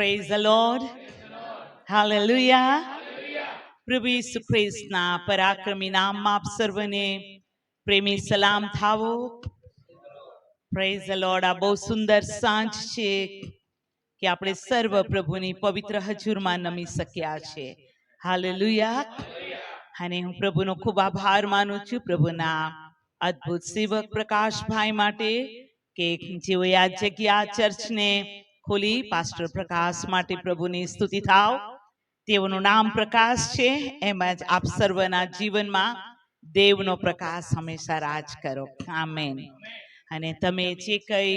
Praise the Lord. Hallelujah. પ્રભુ ઈસુ ખ્રિસ્તના પરાક્રમી નામમાં આપ સર્વને પ્રેમી સલામ થાવો. Praise the lord. આ બહુ સુંદર સાંજ છે કે આપણે સર્વ પ્રભુની પવિત્ર હજુરમાં નમી શક્યા છે. હાલેલુયા. અને હું પ્રભુનો ખૂબ આભાર માનું છું પ્રભુના અદ્ભુત સેવક પ્રકાશભાઈ માટે કે જેઓએ આ જગ્યા ચર્ચને ખોલી. પાસ્ટર પ્રકાશ માટે પ્રભુની સ્તુતિ થાવ. તેઓનું નામ પ્રકાશ છે, એમ જ આપ સર્વના જીવનમાં દેવનો પ્રકાશ હંમેશા રાજ કરો. આમેન. અને તમે જે કંઈ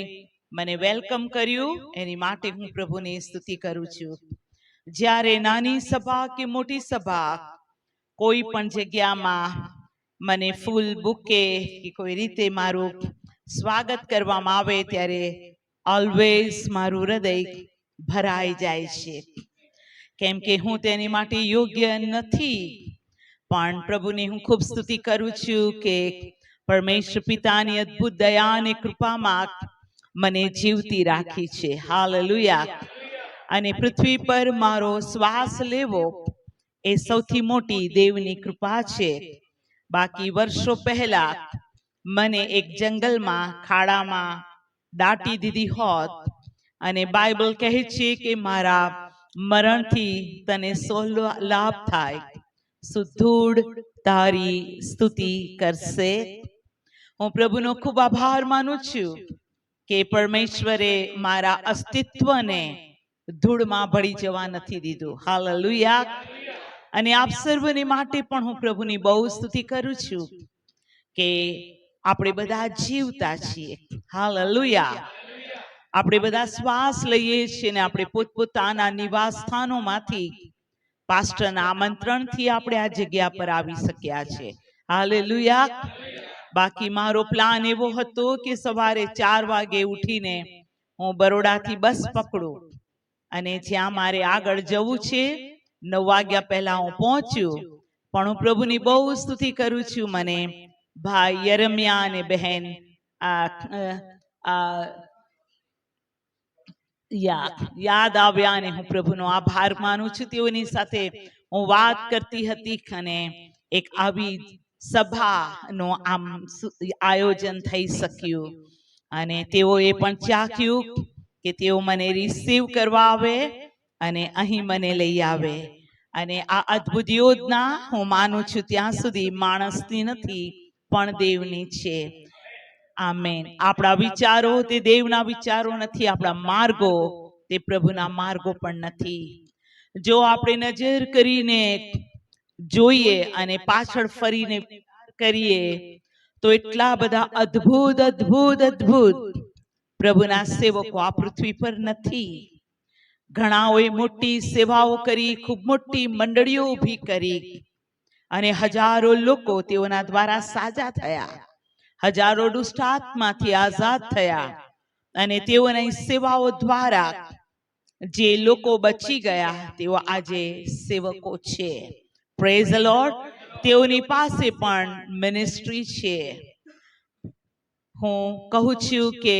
મને વેલકમ કર્યું એની માટે હું પ્રભુની સ્તુતિ કરું છું. જ્યારે નાની સભા કે મોટી સભા કોઈ પણ જગ્યામાં મને ફૂલ બુકે કે કોઈ રીતે મારું સ્વાગત કરવામાં આવે ત્યારે ઓલવેઝ મારું હૃદય ભરાઈ જાય છે. કેમ કે હું તેની માટે યોગ્ય નથી, પણ પ્રભુની હું ખૂબ સ્તુતિ કરું છું કે પરમેશ્વર પિતાની અદ્ભુત દયા અને કૃપામાં મને જીવતી રાખી છે. હાલેલુયા. અને પૃથ્વી પર મારો શ્વાસ લેવો એ સૌથી મોટી દેવની કૃપા છે. બાકી વર્ષો પહેલા મને એક જંગલમાં ખાડામાં દાટી દીધી હોત અને બાઇબલ કહે છે કે મારા મરણથી તને સો લાભ થાય, સુધૂળ તારી સ્તુતિ કરશે. હું પ્રભુનો ખૂબ આભાર માનું છું કે પરમેશ્વરે મારા અસ્તિત્વને ધૂળમાં ભળી જવા નથી દીધું. હાલેલુયા. અને આપ સર્વને માટે પણ હું પ્રભુની બહુ સ્તુતિ કરું છું કે આપણે બધા જીવતા છીએ. હાલેલુયા. આપણે બધા શ્વાસ લઈએ છીએ ને આપણે પોતપોતાના નિવાસ સ્થાનોમાંથી પાસ્ટરના આમંત્રણથી આપણે આ જગ્યા પર આવી શક્યા છે. હાલેલુયા. બાકી મારો પ્લાન એવો હતો કે સવારે 4 વાગે ઉઠીને હું બરોડાથી બસ પકડું અને જ્યાં મારે આગળ જવું છે 9 વાગ્યા પહેલા હું પહોંચ્યું. પણ હું પ્રભુની બહુ સ્તુતિ કરું છું, મને ભાઈ યરમ્યા અને બહેન યાદ આવ્યા અને હું પ્રભુનો આભાર માનું છું. તેઓની સાથે હું વાત કરતી હતી અને એક આવી સભાનો આમ આયોજન થઈ શક્યું અને તેઓએ પણ ચાખ્યું કે તેઓ મને રિસીવ કરવા આવે અને અહીં મને લઈ આવે. અને આ અદ્ભુત યોજના હું માનું છું ત્યાં સુધી માણસની નથી પણ દેવની છે. આમેન. આપણા વિચારો તે દેવના વિચારો નથી, આપણા માર્ગો તે પ્રભુના માર્ગો પણ નથી. જો આપણે નજર કરીને જોઈએ અને પાછળ ફરીને કરીએ તો એટલા બધા અદ્ભુત અદ્ભુત અદ્ભુત પ્રભુના સેવકો આ પૃથ્વી પર નથી. ઘણાઓએ મોટી સેવાઓ કરી, ખૂબ મોટી મંડળીઓ ઊભી કરી અને હજારો લોકો તેઓના દ્વારા સાજા થયા, હજારો દુષ્ટાત્માથી આઝાદ થયા અને તેઓની સેવાઓ દ્વારા જે લોકો બચી ગયા તેઓ આજે સેવકો છે. Praise the lord. તેઓની પાસે પણ મિનિસ્ટ્રી છે. હું કહું છું કે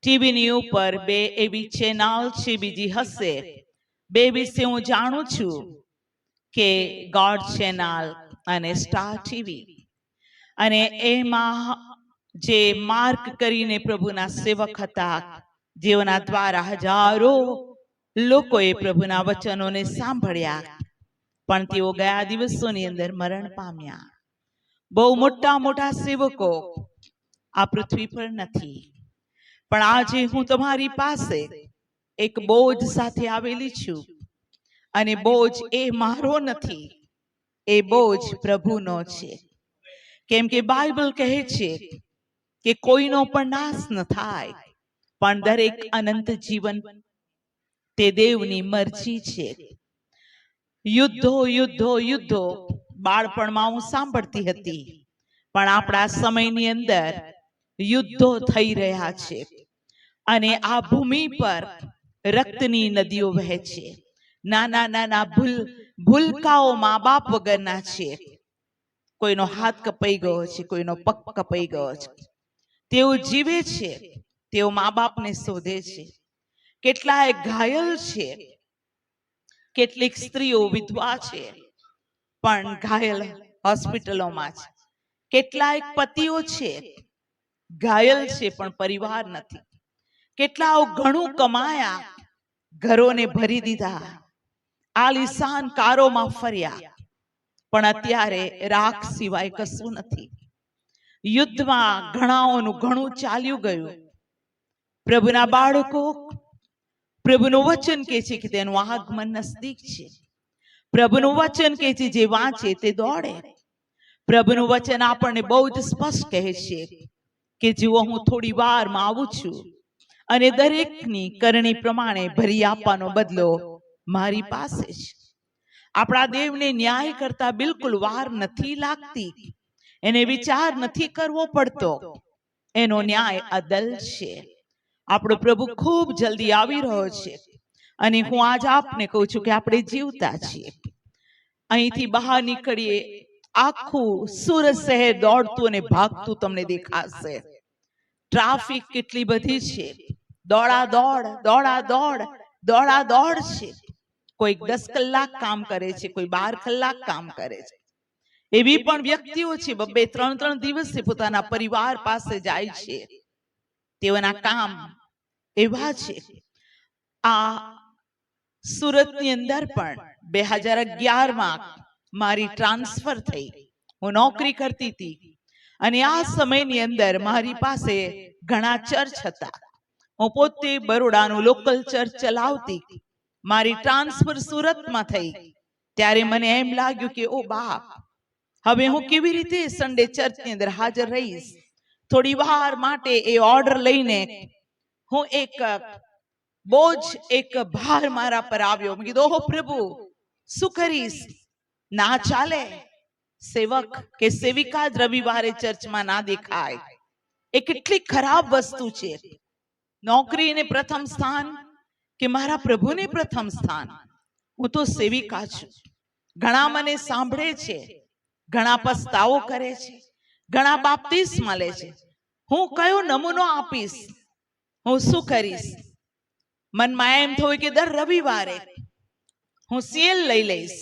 ટીવીની ઉપર 2 એવી ચેનલ છે, બીજી હશે. 2 વિશે હું જાણું છું કે ગોડ ચેનલ અને સ્ટાર ટીવી. અને એમાં જે માર્ક કરીને પ્રભુના સેવક હતા, જેઓના દ્વારા હજારો લોકોએ પ્રભુના વચનોને સાંભળ્યા, પણ તેઓ ગયા દિવસોની અંદર મરણ પામ્યા. બહુ મોટા મોટા સેવકો આ પૃથ્વી પર નથી. પણ આજે હું તમારી પાસે એક બોજ સાથે આવેલી છું અને બોજ એ મારો નથી, એ બોજ પ્રભુનો છે. કેમ કે બાઇબલ કહે છે કે કોઈનો પણ નાશ ન થાય, પણ દરેક અનંત જીવન તે દેવની મરજી છે. યુદ્ધો યુદ્ધો યુદ્ધો બાળપણમાં હું સાંભળતી હતી, પણ આપણા સમયની અંદર યુદ્ધો થઈ રહ્યા છે અને આ ભૂમિ પર રક્તની નદીઓ વહે છે. નાના નાના ભૂલકાઓ મા બાપ વગરના છે. કોઈનો હાથ કપાઈ ગયો છે, કોઈનો પગ કપાઈ ગયો છે. તેઓ જીવે છે, તેઓ મા બાપને શોધે છે, કેટલાય ઘાયલ છે, કેટલીક સ્ત્રીઓ વિધવા છે પણ ઘાયલ હોસ્પિટલોમાં છે, કેટલાય પતિઓ છે ઘાયલ છે પણ પરિવાર નથી, કેટલાઓ ઘણું કમાયા, ઘરોને ભરી દીધા, આલિશાન કારોમાં ફર્યા, પણ અત્યારે રાખ સિવાય કશું નથી. યુદ્ધમાં ઘણાઓનું ઘણું ચાલ્યું ગયું. પ્રભુના બાળકો, પ્રભુનું વચન કહે છે કે તેનું આગમન નજદીક છે. પ્રભુનું વચન કહે છે જે વાંચે તે દોડે. પ્રભુનું વચન આપણને બહુ જ સ્પષ્ટ કહે છે કે જુઓ, હું થોડી વારમાં આવું છું અને દરેકની કરણી પ્રમાણે ભરી આપવાનો બદલો મારી પાસે છે. આપણા દેવને ન્યાય કરતા બિલકુલ વાર નથી લાગતી. એને વિચાર નથી કરવો પડતો. એનો ન્યાય અદલ છે. આપણો પ્રભુ ખૂબ જલ્દી આવી રહ્યો છે અને હું આજ આપને કહું છું કે આપણે જીવતા છીએ. અહીંથી બહાર નીકળીએ, આખું સુરત શહેર દોડતું અને ભાગતું તમને દેખાશે. ટ્રાફિક કેટલી બધી છે, દોડા દોડ, દોડા દોડ, દોડા દોડ છે. કોઈ 10 કલાક કામ કરે છે, કોઈ 12 કલાક કામ કરે છે. એવી પણ વ્યક્તિઓ છે 2-3 દિવસે પોતાના પરિવાર પાસે જાય છે. તેઓના કામ એવા છે. આ સુરતની અંદર પણ 2011માં મારી ટ્રાન્સફર થઈ. હું નોકરી કરતી હતી અને આ સમયની અંદર મારી પાસે ઘણા ચર્ચ હતા. હું પોતે બરોડાનું લોકલ ચર્ચ ચલાવતી. મારી ટ્રાન્સફર સુરતમાં થઈ ત્યારે મને એમ લાગ્યું કે ઓ બાપ, હવે હું કેવી રીતે સન્ડે ચર્ચની અંદર હાજર રહીશ. થોડી વાર માટે એ ઓર્ડર લઈને હું બોજ એક ભાર મારા પર આવ્યો. મેં કીધું, ઓહો પ્રભુ, શું કરીશ? ના ચાલે. સેવક કે સેવિકા જ રવિવારે ચર્ચમાં ના દેખાય. એ કેટલી ખરાબ વસ્તુ છે. નોકરીને પ્રથમ સ્થાન કે મારા પ્રભુને પ્રથમ સ્થાન? હું તો સેવિકા છું. ઘણા મને સાંભળે છે, ઘણા પસ્તાવો કરે છે, ઘણા બાપ્તિસ્મા લે છે. હું કયો નમૂનો આપીશ? હું શું કરીશ? મનમાં એમ થયું કે દર રવિવારે હું સીએલ લઈ લઈશ.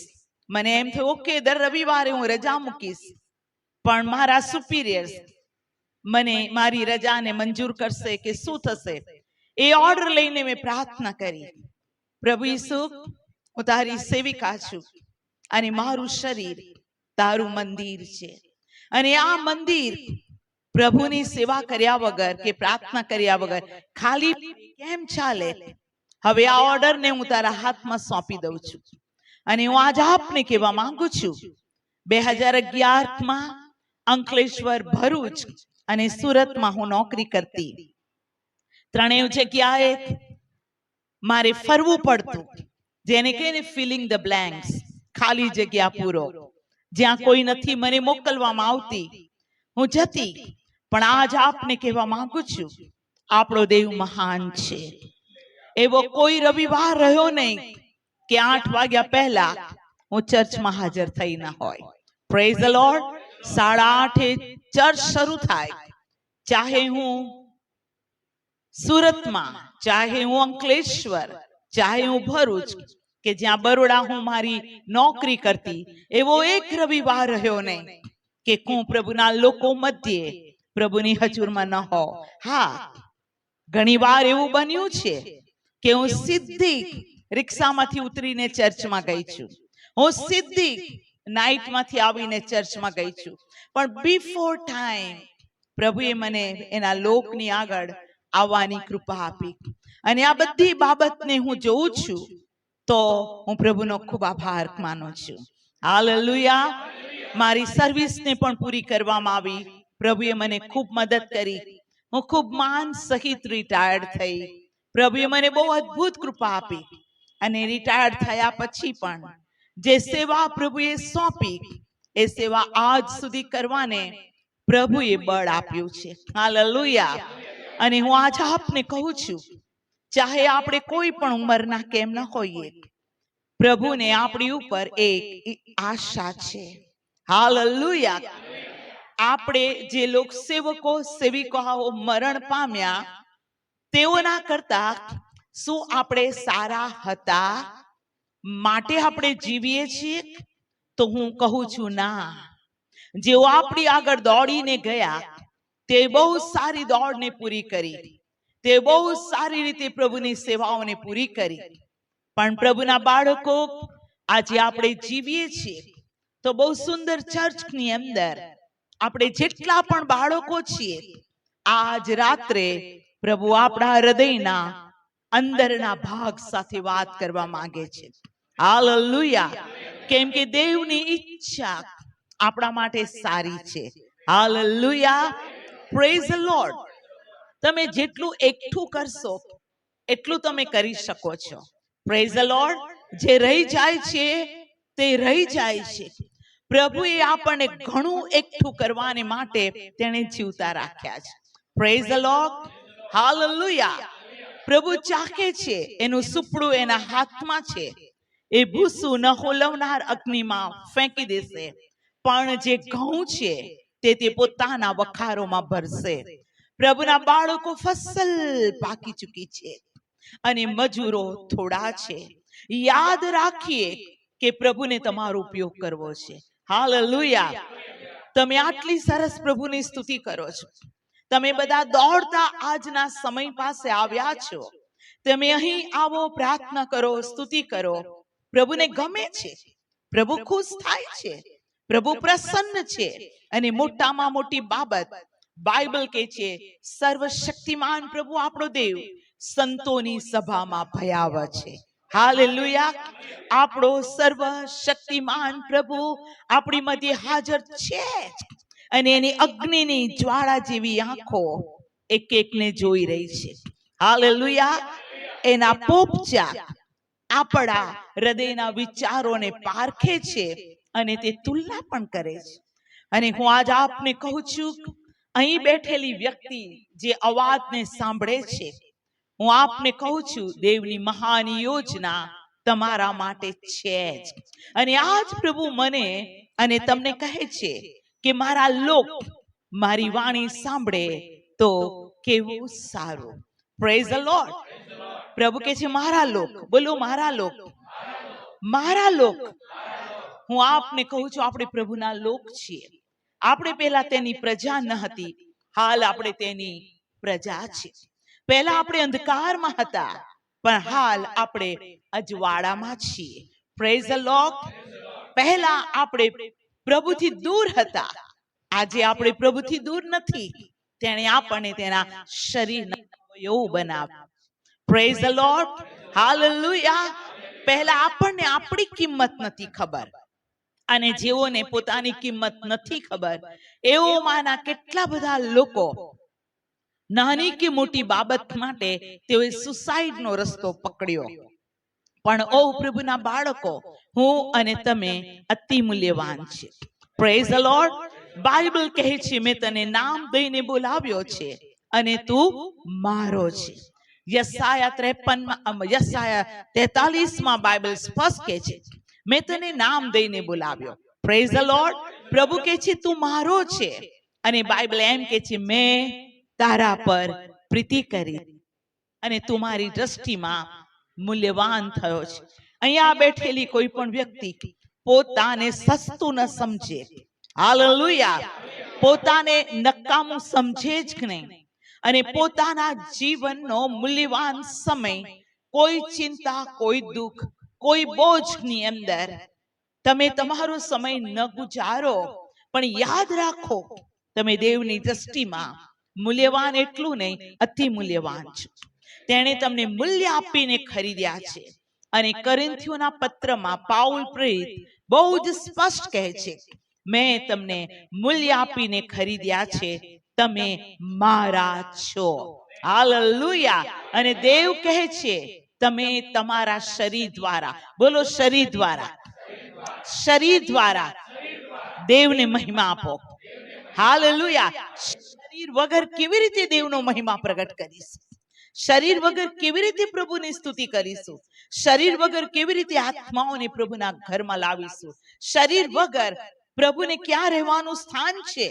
મને એમ થયું ઓકે, દર રવિવારે હું રજા મૂકીશ. પણ મારા સુપિરિયર્સ મને મારી રજાને મંજૂર કરશે કે શું થશે? એ ઓર્ડર લઈને મેં પ્રાર્થના કરી, પ્રભુ ઈસુ, હું તારી સેવિકા છું અને મારું શરીર તારું મંદિર છે અને આ મંદિર પ્રભુની સેવા કર્યા વગર કે પ્રાર્થના કર્યા વગર ખાલી કેમ ચાલે? હવે આ ઓર્ડરને હું તારા હાથમાં સોંપી દઉં છું અને હું આજ આપને કહેવા માંગુ છું, 2011માં અંકલેશ્વર, ભરૂચ અને સુરતમાં હું નોકરી કરતી. ત્રણેય જગ્યાએ મારે ફરવું પડતું. જેને કહે ને ફિલિંગ ધ બ્લેન્ક્સ, ખાલી જગ્યા પૂરો. જ્યાં કોઈ નથી મને મોકલવામાં આવતી, હું જતી. પણ આજ આપને કહેવા માંગુ છું, આપણો દેવ મહાન છે. એવો કોઈ રવિવાર રહ્યો નહીં કે 8 વાગ્યા પહેલા હું ચર્ચમાં હાજર થઈ ન હોય. Praise the lord. 8:30 ચર્ચ શરૂ થાય. ચાહે હું સુરતમાં, ચાહે હું અંકલેશ્વર, ચાહે હું ભરૂચ કે જ્યાં બરોડા હું મારી નોકરી કરતી, એવો એક રવિવાર રહ્યો નહીં કે હું પ્રભુના લોકો મધ્યે પ્રભુની હજુરમાં ન હો. હા, ઘણી વાર એવું બન્યું છે કે હું સીધી રિક્ષામાંથી ઉતરીને ચર્ચમાં ગઈ છું. હું સીધી નાઇટમાંથી આવીને ચર્ચમાં ગઈ છું. પણ બિફોર ટાઈમ પ્રભુએ મને એના લોકની આગળ આવવાની કૃપા આપી. અને આ બધી બાબતને હું જોઉં છું તો હું પ્રભુનો ખૂબ આભાર માનું છું. હાલેલુયા. મારી સર્વિસને પણ પૂરી કરવામાં આવી. પ્રભુએ મને ખૂબ મદદ કરી. હું ખૂબ માન સહિત રિટાયર્ડ થઈ. પ્રભુએ મને બહુ અદ્ભુત કૃપા આપી. અને રિટાયર્ડ થયા પછી પણ જે સેવા પ્રભુએ સોંપી, એ સેવા આજ સુધી કરવાને પ્રભુએ બળ આપ્યું છે. હાલેલુયા. અને હું આજ આપને કહું છું, ચાહે આપણે કોઈ પણ ઉંમરના કેમ ન હોઈએ, પ્રભુને આપણી ઉપર એક આશા છે. હાલેલુયા. આપણે જે લોક સેવકો સેવિકાઓ મરણ પામ્યા, તેઓના કરતા શું આપણે સારા હતા માટે આપણે જીવીએ છીએ? તો હું કહું છું ના. જેઓ આપણી આગળ દોડીને ગયા તે બહુ સારી દોડને પૂરી કરી, તે બહુ સારી રીતે પ્રભુની સેવાઓને પૂરી કરી. પણ પ્રભુના બાળકો, આજે આપણે જીવીએ છીએ તો બહુ સુંદર ચર્ચની અંદર આપણે જેટલા પણ બાળકો છીએ, આજ રાત્રે પ્રભુ આપણા હૃદયના અંદરના ભાગ સાથે વાત કરવા માંગે છે. હાલેલુયા. કેમ કે દેવની ઈચ્છા આપણા માટે સારી છે. હાલેલુયા. Praise the lord. તમે જેટલું એકઠું કરશો એટલું તમે કરી શકો છો. Praise the lord. જે રહી જાય છે તે રહી જાય છે. પ્રભુએ આપણને ઘણું એકઠું કરવાને માટે તેણે જીવતા રાખ્યા છે. Praise the lord. હાલેલુયા. પ્રભુ ચાખે છે, એનું સુપડું એના હાથમાં છે. એ ભૂસું ન હોલવનાર અગ્નિમાં ફેંકી દેશે, પણ જે ઘઉં છે તે પોતાના વખારોમાં ભરશે. પ્રભુના બાળકો ફસલ પાકી ચૂકી છે અને મજૂરો થોડા છે. યાદ રાખીએ કે પ્રભુને તમારો ઉપયોગ કરવો છે. હાલેલુયા. તમે આટલી સરસ પ્રભુની સ્તુતિ કરો છો. તમે બધા દોડતા આજના સમય પાસે આવ્યા છો. તમે અહીં આવો, પ્રાર્થના કરો, સ્તુતિ કરો. પ્રભુને ગમે છે, પ્રભુ ખુશ થાય છે, પ્રભુ પ્રસન્ન છે. અને મોટામાં મોટી બાબત બાઇબલ કહે છે, સર્વશક્તિમાન પ્રભુ આપણો દેવ સંતોની સભામાં ભયાવહ છે. હાલેલુયા. આપણો સર્વશક્તિમાન પ્રભુ આપણી મધ્ય હાજર છે અને એની અગ્નિની જ્વાળા જેવી આંખો એક એકને જોઈ રહી છે. હાલેલુયા. એના પોપચા આપણા હૃદયના વિચારોને પારખે છે અને તે તુલના પણ કરે છે. અને હું આજ આપને કહું છું, અહીં બેઠેલી વ્યક્તિ જે અવાજને સાંભળે છે, હું આપને કહું છું, દેવની મહાન યોજના તમારા માટે છે જ. અને આજ પ્રભુ મને અને તમને કહે છે કે મારા લોક મારી વાણી સાંભળે તો કેવું સારું. Praise the lord. પ્રભુ કહે છે મારા લોક. બોલો મારા લોક. મારા લોક. હું આપને કહું છું, આપણે પ્રભુના લોક છીએ. આપણે પહેલા તેની પ્રજા ન હતી, હાલ આપણે તેની પ્રજા છીએ. પહેલા આપણે અંધકારમાં હતા, પણ હાલ આપણે અજવાળામાં છીએ. Praise the lord. પહેલા આપણે પ્રભુથી દૂર હતા, આજે આપણે પ્રભુથી દૂર નથી. તેણે આપણને તેના શરીરના અવયવ બનાવ્યા. Praise the lord. હાલેલુયા. પહેલા આપણને આપણી કિંમત નથી ખબર, અને જેઓને પોતાની કિંમત નથી ખબર એઓમાંના કેટલા બધા લોકો નાની કે મોટી બાબત માટે તેઓએ સુસાઇડનો રસ્તો પકડ્યો. પણ ઓ પ્રભુના બાળકો, હું અને તમે અતિ મૂલ્યવાન છે. Praise the lord. બાઇબલ કહે છે, મેં તને નામ દઈને બોલાવ્યો છે અને તું મારો છે. યસાયા 43 બાઇબલ સ્પષ્ટ કહે છે, મેં તને નામ દઈને બોલાવ્યો. Praise the lord. પ્રભુ કહે છે તું મારો છે. અને બાઇબલ એમ કહે છે, મેં તારા પર પ્રીતિ કરી અને તું મારી દ્રષ્ટિમાં મૂલ્યવાન થયો છે. અહીંયા બેઠેલી કોઈ પણ વ્યક્તિ પોતાને સસ્તું ન સમજે. હાલેલુયા. પોતાને નકામું સમજે જ નહીં, અને પોતાના જીવનનો મૂલ્યવાન સમય કોઈ ચિંતા, કોઈ દુઃખ, કોઈ બોજની અંદર તમે તમારો સમય ન ગુજારો. પણ યાદ રાખો, તમે દેવની દ્રષ્ટિમાં મૂલ્યવાન એટલું નહીં, અતિ મૂલ્યવાન છો. તેણે તમને મૂલ્ય આપીને ખરીદ્યા છે. અને કોરિન્થીયોના પત્રમાં પાઉલ પ્રેરિત બહુ જ સ્પષ્ટ કહે છે, મેં તમને મૂલ્ય આપીને ખરીદ્યા છે, તમે મારા છો. હાલેલુયા. અને દેવ કહે છે, તમે તમારા શરીર દ્વારા, બોલો શરીર દ્વારા, શરીર દ્વારા દેવને મહિમા આપો. હાલેલુયા. શરીર વગર કેવી રીતે દેવનો મહિમા પ્રગટ કરીશું? શરીર વગર કેવી રીતે પ્રભુની સ્તુતિ કરીશું? શરીર વગર કેવી રીતે આત્માઓને પ્રભુના ઘરમાં લાવીશું? શરીર વગર પ્રભુને ક્યાં રહેવાનું સ્થાન છે?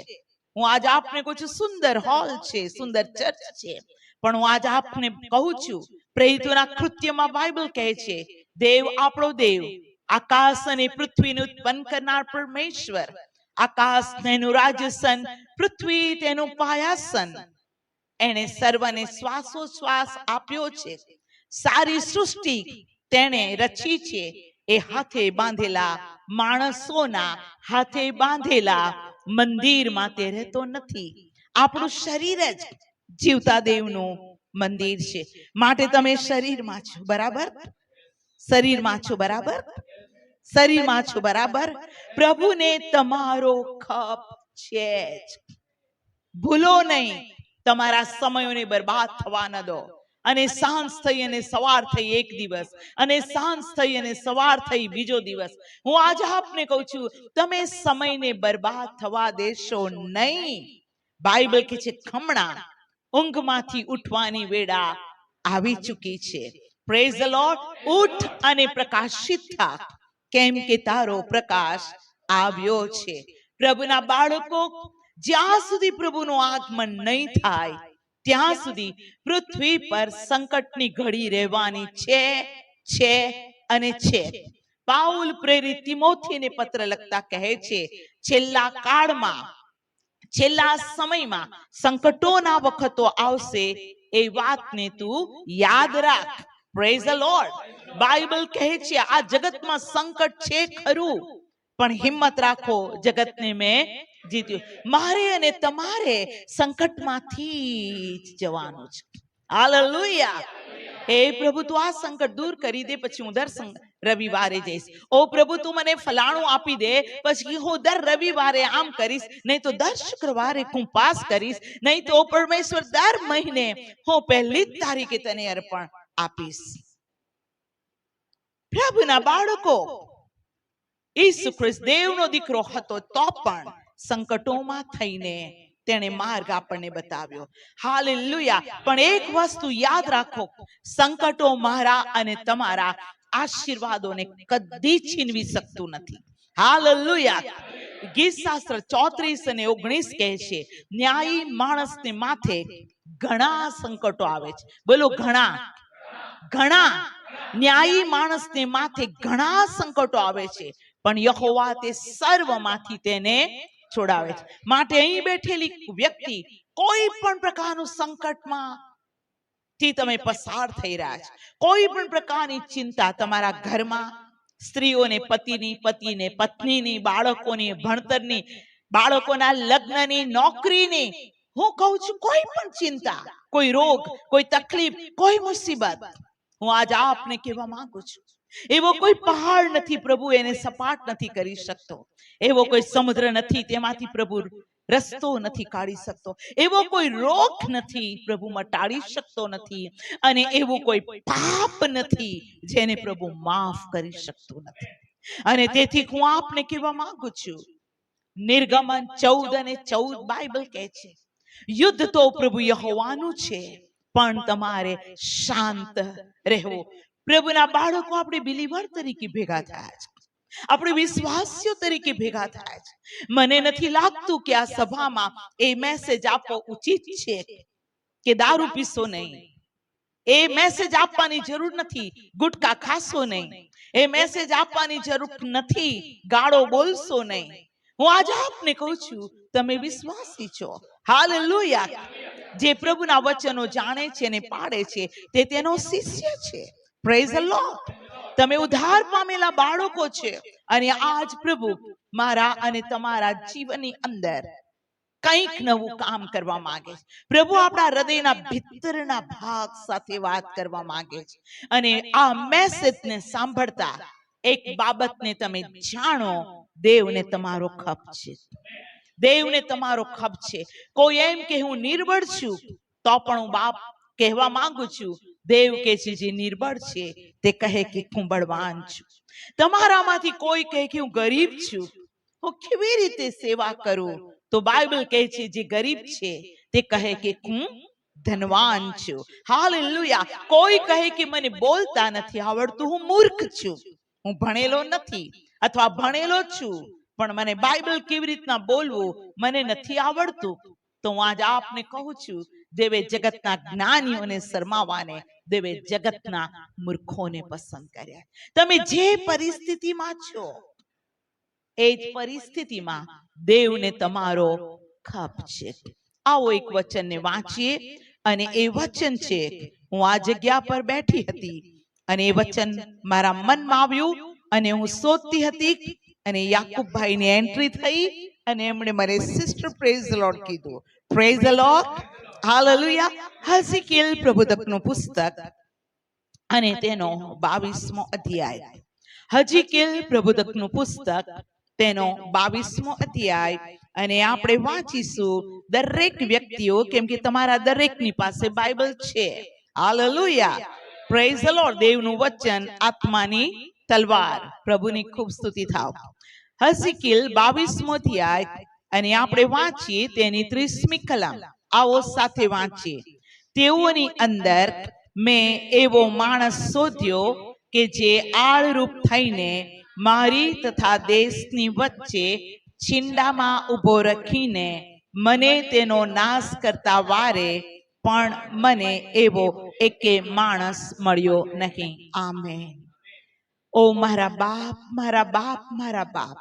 હું આજ આપને કહું છું, સુંદર હોલ છે, સુંદર ચર્ચ છે, પણ હું આજ આપને કહું છું, પ્રેરિતોના કૃત્યમાં બાઇબલ કહે છે, દેવ આપણો દેવ, આકાશ અને પૃથ્વીને ઉત્પન્ન કરનાર પરમેશ્વર, આકાશ તેનું રાજ્યસન, પૃથ્વી તેનું પાયાસન, એણે સર્વને શ્વાસોશ્વાસ આપ્યો છે. સારી સૃષ્ટિ તેણે રચી છે, એ હાથે બાંધેલા માણસોના હાથે બાંધેલા મંદિરમાં તે રહેતો નથી. આપણું શરીર જ જીવતા દેવનું મંદિર છે. માટે તમે શરીરમાં છો, બરાબર? શરીરમાં છો, બરાબર? શરીરમાં છો, બરાબર? પ્રભુને તમારો ખપ છે જ. ભૂલો નહીં, તમારા સમયોને બરબાદ થવા ન દો. અને સાંજ થઈ અને સવાર થઈ એક દિવસ, અને સાંજ થઈ અને સવાર થઈ બીજો દિવસ. હું આજે આપને કહું છું, તમે સમયને બરબાદ થવા દેશો નહીં. બાઇબલ કહે છે, ખમણા ઊંઘમાંથી ઉઠવાની વેળા આવી ચૂકી છે. Praise the lord. ઉઠ અને પ્રકાશિત થા, કેમ કે તારો પ્રકાશ આવ્યો છે. પ્રભુના બાળકો, જ્યાં સુધી પ્રભુનું આગમન નહીં થાય ત્યાં સુધી પૃથ્વી પર સંકટની ઘડી રહેવાની છે અને છે. પાઉલ પ્રેરિત તિમોથીને પત્ર લખતા કહે છે, છેલ્લા કાળમાં, છેલ્લા સમયમાં સંકટોના વખતો આવશે, એ વાતને તું યાદ રાખ. Praise the lord. બાઇબલ કહે છે, આ જગતમાં સંકટ છે ખરું, પણ હિંમત રાખો, જગતને મેં જીત્યું. મારે અને તમારે સંકટમાંથી જ જવાનું છે. હાલેલુયા. હે પ્રભુ, તું આ સંકટ દૂર કરી દે, પછી હું દર રવિવારે જઈશ. ઓ પ્રભુ, તું મને ફલાણું આપી દે, પછી હું દર રવિવારે આમ કરીશ, નહીં તો દર શુક્રવારે હું પાસ કરીશ, નહીં તો પરમેશ્વર દર મહિને હું પહેલી જ તારીખે તને અર્પણ આપીશ. પ્રભુના બાળકો, ઈસુ ખ્રિસ્ત દેવનો દીકરો હતો, તો પણ સંકટોમાં થઈને તેણે માર્ગ આપણને બતાવ્યો. હાલેલુયા. પણ એક વસ્તુ યાદ રાખો, સંકટો મારા અને તમારા આશીર્વાદોને કદી છીનવી શકતું નથી. હાલેલુયા. ગીત શાસ્ત્ર 34 અને 19 કહે છે, ન્યાયી માણસને માથે ઘણા સંકટો આવે છે. બોલો, ઘણા. ઘણા. ન્યાયી માણસને માથે ઘણા સંકટો આવે છે, પણ યહોવા તે સર્વમાંથી તેને છોડાવે છે. માટે અહીં બેઠેલી વ્યક્તિ કોઈ પણ પ્રકારનું સંકટમાં થી તમે પસાર થઈ રહ્યા છો, કોઈ પણ પ્રકારની ચિંતા તમારા ઘરમાં, સ્ત્રીઓને પતિની, પતિને પત્નીની, બાળકોની ભણતરની, બાળકોના લગ્નની, નોકરીની, હું કહું છું કોઈ પણ ચિંતા, કોઈ રોગ, કોઈ તકલીફ, કોઈ મુસીબત, હું આજ આપને કહેવા માંગુ છું, એવો કોઈ પહાડ નથી પ્રભુ એને સપાટ નથી કરી શકતો. એવો કોઈ સમુદ્ર નથી તેમાંથી પ્રભુ રસ્તો નથી કાઢી શકતો. એવો કોઈ રોગ નથી પ્રભુ મટાડી શકતો નથી. અને એવું કોઈ પાપ નથી જેને પ્રભુ માફ કરી શકતો નથી. અને તેથી હું આપને કહેવા માંગુ છું, નિર્ગમન 14 અને 14 બાઇબલ કહે છે, યુદ્ધ તો પ્રભુ યહોવાનું છે, પણ તમારે શાંત રહેવું. પ્રભુના બાળકો આપણે બિલીવર તરીકે ભેગા થયા છે, આપણે વિશ્વાસીઓ તરીકે ભેગા થયા છે. મને નથી લાગતું કે આ સભામાં એ મેસેજ આપવો ઉચિત છે કે દારૂ પીશો નહીં. એ મેસેજ આપવાની જરૂર નથી, ગુટકા ખાશો નહીં. એ મેસેજ આપવાની જરૂર નથી, ગાળો બોલશો નહીં. હું આજે આપને કહું છું, તમે વિશ્વાસી છો. હાલેલુયા. જે પ્રભુના વચનો જાણે છે અને પાડે છે તે તેનો શિષ્ય છે. Praise the lord. તમે ઉદ્ધાર પામેલા બાળકો છે, અને આજ પ્રભુ મારા અને તમારા જીવનની અંદર કંઈક નવું કામ કરવા માંગે છે. પ્રભુ આપણા હૃદયના ભીતરના ભાગ સાથે વાત કરવા માંગે છે. અને આ મેસેજને સાંભળતા એક બાબતને તમે જાણો, દેવને તમારો ખપ છે. દેવને તમારો ખપ છે. કોઈ એમ કે હું નિર્બળ છું, તો પણ હું બાપ કહેવા માંગુ છું, દેવ કે છે જે નિર્બળ છે તે કહે કે હું બળવાન છું. તમારામાંથી કોઈ કહે કે હું ગરીબ છું, હું કેવી રીતે સેવા કરું, તો બાઇબલ કહે છે જે ગરીબ છે તે કહે કે હું ધનવાન છું. હાલેલુયા. કોઈ કહે કે મને બોલતા નથી આવડતું, હું મૂર્ખ છું, હું ભણેલો નથી, અથવા ભણેલો છું પણ મને બાઇબલ કેવી રીતના બોલવું મને નથી આવડતું, તો હું આજ આપને કહું છું, દેવે જગતના જ્ઞાનીઓને શરમાવાને દેવે જગતના મૂર્ખોને પસંદ કર્યા. તમે જે પરિસ્થિતિમાં છો એ જ પરિસ્થિતિમાં દેવને તમારો ખપ છે. આવો એક વચનને વાંચીએ અને એ વચન છે, હું આ જગ્યા પર બેઠી હતી અને એ વચન મારા મનમાં આવ્યું અને હું શોધતી હતી અને યાકુબભાઈની એન્ટ્રી થઈ અને એમણે મને સિસ્ટર પ્રેઝ ધ લોર્ડ કીધું. Praise the lord, hallelujah. હઝકીએલ પ્રબોધકનું પુસ્તક અને તેનો 22મો અધ્યાય. હઝકીએલ પ્રબોધકનું પુસ્તક તેનો 22મો અધ્યાય અને આપણે વાંચીશું દરેક વ્યક્તિઓ, કેમ કે તમારા દરેકની પાસે બાઇબલ છે. Hallelujah, praise the lord. દેવનું વચન આત્માની તલવાર. પ્રભુની ખૂબ સ્તુતિ થાવ. હઝકીએલ 22મો અધ્યાય અને આપણે વાંચીએ તેની 30મી કલમ. આવો સાથે વાંચીએ. તેઓની અંદર મેં એવો માણસ શોધ્યો કે જે આળરૂપ થઈને મારી તથા દેશની વચ્ચે છીંડામાં ઊભો રાખીને મને તેનો નાશ કરતા વારે, પણ મને એવો એકે માણસ મળ્યો નહીં. આમેન. ઓ મારા બાપ, મારા બાપ, મારા બાપ,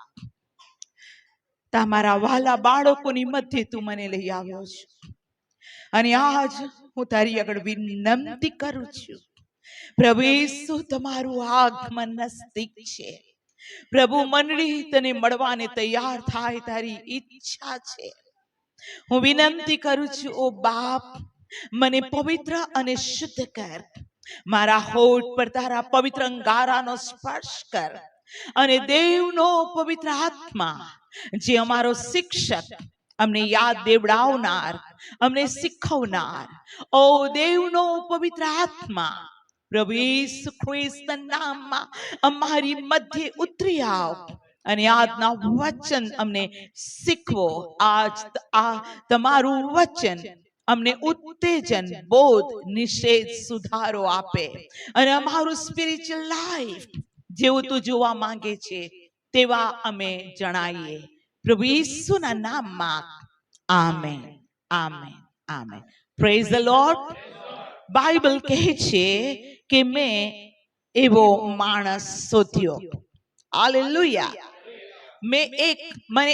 તમારા વાલા બાળકોની મધ્યે તું મને લઈ આવ્યો છે અને આજ હું તારી આગળ વિનંતી કરું છું, પ્રભુ ઈસુ, તમારું આગમન નજદીક છે. પ્રભુ, મંડળી તને મળવાને તૈયાર થાય તારી ઈચ્છા છે. હું વિનંતી કરું છું, ઓ બાપ, મને પવિત્ર અને શુદ્ધ કર. મારા હોઠ પર તારા પવિત્ર અંગારાનો સ્પર્શ કર અને દેવનો પવિત્ર આત્મા, જે અમારો શિક્ષક, અમને યાદ દેવડાવનાર, અમને શીખવનાર, ઓ દેવનો પવિત્ર આત્મા, પ્રભુ ઈસુ ખ્રિસ્તના નામમાં અમારી મધ્યે ઉતરી આવ અને આજના વચન અમને શીખવો. આજ આ તમારું વચન અમને ઉત્તેજન, બોધ, નિષેધ, સુધારો આપે અને અમારું સ્પિરિચ્યુઅલ લાઈફ જેવું તું જોવા માંગે છે તેવા અમે જણાઈએ. પ્રભુ ઈસુના નામમાં amen, amen, amen. Praise the lord. Bible કહે છે કે મેં એવો માણસ શોધ્યો. હાલેલુયા. મને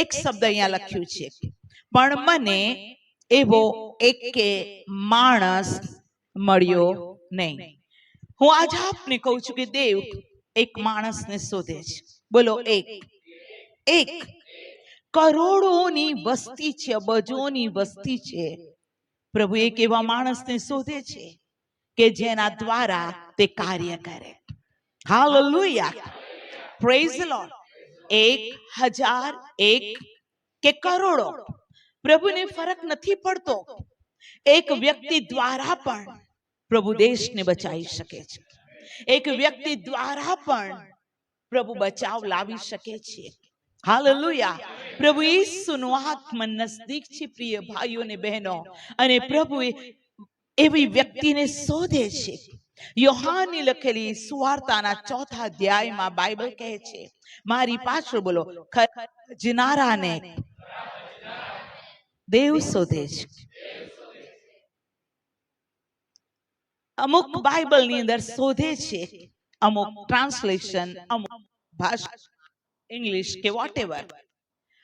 એક શબ્દ અહીંયા લખ્યું છે, પણ મને એવો એકે માણસ મળ્યો નહીં. હું આજ આપને કહું છું કે દેવ એક માણસને શોધે છે. બોલો, એક. કરોડોની વસ્તી છે, અબજોની વસ્તી છે. પ્રભુ એક એવા માણસને શોધે છે કે જેના દ્વારા તે કાર્ય કરે. Hallelujah, praise the lord. 1000, 1 કે કરોડો, પ્રભુને ફરક નથી પડતો. એક વ્યક્તિ દ્વારા પણ પ્રભુ દેશને બચાવી શકે છે. એક વ્યક્તિ દ્વારા પણ પ્રભુ બચાવ લાવી શકે છે. હાલેલુયા. પ્રભુ ઈસુનું આગમન નજદીક છે, પ્રિય ભાઈઓ અને બહેનો, અને પ્રભુ એવી વ્યક્તિને શોધે છે. યોહાનની લખેલી સુવાર્તાના 4થા અધ્યાયમાં બાઇબલ કહે છે, મારી પાછળ બોલો, ખજનારાને દેવ શોધે છે. અમુક બાઇબલની અંદર શોધે છે, અમુક ટ્રાન્સલેશન, અમુક ભાષા, ઇંગ્લિશ કે વોટેવર,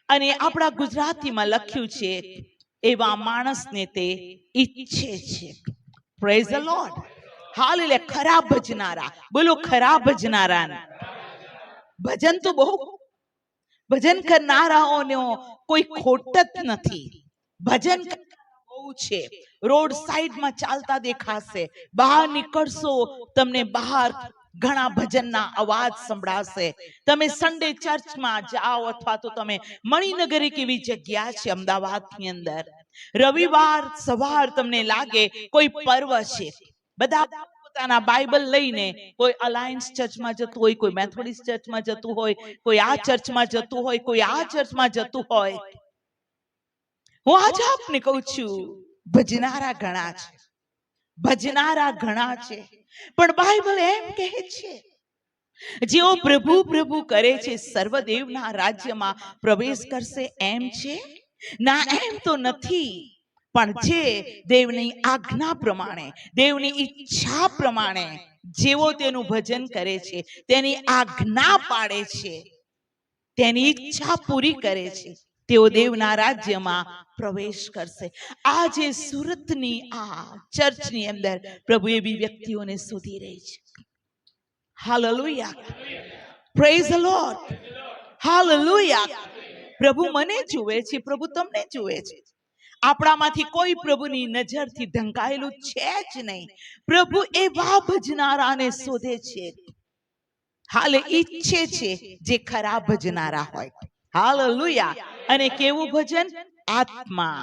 અને આપણા ગુજરાતીમાં લખ્યું છે એવા માણસને તે ઈચ્છે છે. Praise the lord. હાલેલુયા. ખરા ભજનારા, બોલો, ખરા ભજનારા. ભજન તો બહુ, ભજન કરનારાઓનો કોઈ ખોટ જ નથી. ભજન બહુ છે. રોડ સાઈડમાં ચાલતા દેખાશે, બહાર નીકળશો તમને બહાર ઘણા ભજનના અવાજ સંભળાશે. તમે સન્ડે ચર્ચમાં જાઓ અથવા તો તમે મણિનગર એક એવી જગ્યા છે અમદાવાદની અંદર, રવિવાર સવાર તમને લાગે કોઈ પર્વ છે, બધા પોતાના બાઇબલ લઈને, કોઈ અલાયન્સ ચર્ચમાં જતું હોય, કોઈ મેથોડિસ્ટ ચર્ચમાં જતું હોય, કોઈ આ ચર્ચમાં જતું હોય, કોઈ આ ચર્ચમાં જતું હોય. હું આજે આપને કહું છું, ભજનારા ઘણા છે, ભજનારા ઘણા છે, પણ બાઇબલ એમ કહે છે જેઓ પ્રભુ પ્રભુ કરે છે સર્વદેવના રાજ્યમાં પ્રવેશ કરશે. એમ છે ના, એમ તો નથી. પણ જે દેવની આજ્ઞા પ્રમાણે, દેવની ઈચ્છા પ્રમાણે જેવો તેનું ભજન કરે છે, તેની આજ્ઞા પાડે છે, તેની ઈચ્છા પૂરી કરે છે, તેઓ દેવના રાજ્યમાં પ્રવેશ કરશે. આજે સુરતની આ ચર્ચની અંદર પ્રભુ એવી વ્યક્તિઓને શોધી રહી છે. Hallelujah, praise the lord, hallelujah. પ્રભુ મને જુએ છે, પ્રભુ તમને જુએ છે. આપણામાંથી કોઈ પ્રભુની નજરથી ઢંકાયેલું છે જ નહીં. પ્રભુ એવા ભજનારાને શોધે છે, હાલે ઈચ્છે છે જે ખરા ભજનારા હોય. હાલેલુયા. અને કેવું ભજન? આત્મા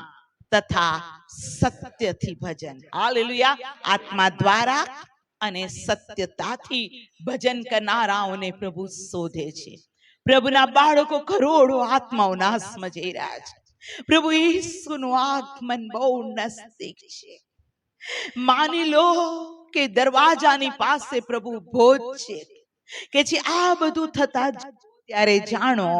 તથા સત્યથી ભજન. હાલેલુયા. આત્મા દ્વારા અને સત્યતાથી ભજન કરનારાઓને પ્રભુ શોધે છે. પ્રભુના બાળકો કરોડો આત્માઓ નાશમાં જઈ રહ્યા છે. પ્રભુ ઈસુનું આગમન બહુ નજદીક છે. માની લો કે દરવાજાની પાસે પ્રભુ ભોજ છે કે છે. આ બધું થતા ત્યારે જાણો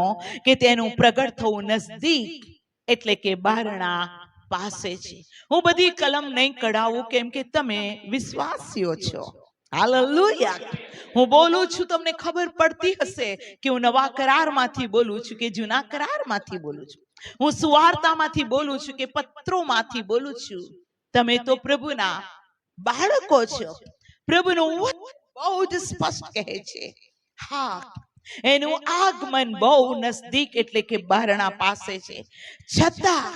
કે તેનું પ્રગટ થવું નજદીક, એટલે કે બારણા પાસે છે. હું બધી કલમ નહીં કઢાવું, કેમ કે તમે વિશ્વાસીઓ છો. હાલેલુયા. હું બોલું છું, તમને ખબર પડતી હશે કે હું નવા કરારમાંથી બોલું છું કે જૂના કરારમાંથી બોલું છું. હું સુવાર્તામાંથી બોલું છું કે પત્રોમાંથી બોલું છું. તમે તો પ્રભુના બાળકો છો. પ્રભુનું વચન બહુ જ સ્પષ્ટ કહે છે, હા, એનું આગમન બહુ નજદીક, એટલે કે બારણા પાસે છે. છતાં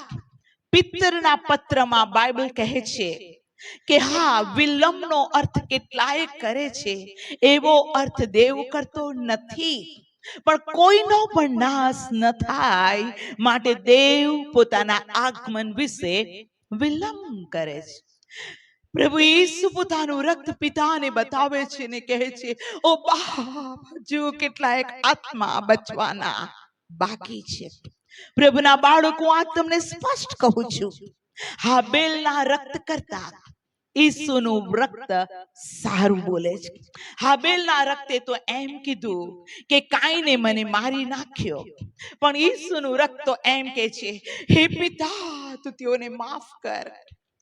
પિત્તરના પત્રમાં બાઇબલ કહે છે કે હા, વિલંબનો અર્થ કેટલાય કરે છે, એવો અર્થ દેવ કરતો નથી. પણ કોઈનો પણ નાશ ન થાય માટે દેવ પોતાના આગમન વિશે વિલંબ કરે છે. પ્રભુ ઈસુ પોતાનું રક્ત પિતાને બતાવે છે ને કહે છે, ઓ બાપ, જો કેટલાક આત્મા બચવાના બાકી છે. પ્રભુના બાળકો, આ તમને સ્પષ્ટ કહું છું, હાબેલના રક્ત કરતા ઈસુનું રક્ત સારું બોલે છે. હાબેલના રક્તે તો એમ કીધું કે કાઈને મને મારી નાખ્યો, પણ ઈસુનું રક્ત તો એમ કે છે, હે પિતા, તું તેઓને માફ કર,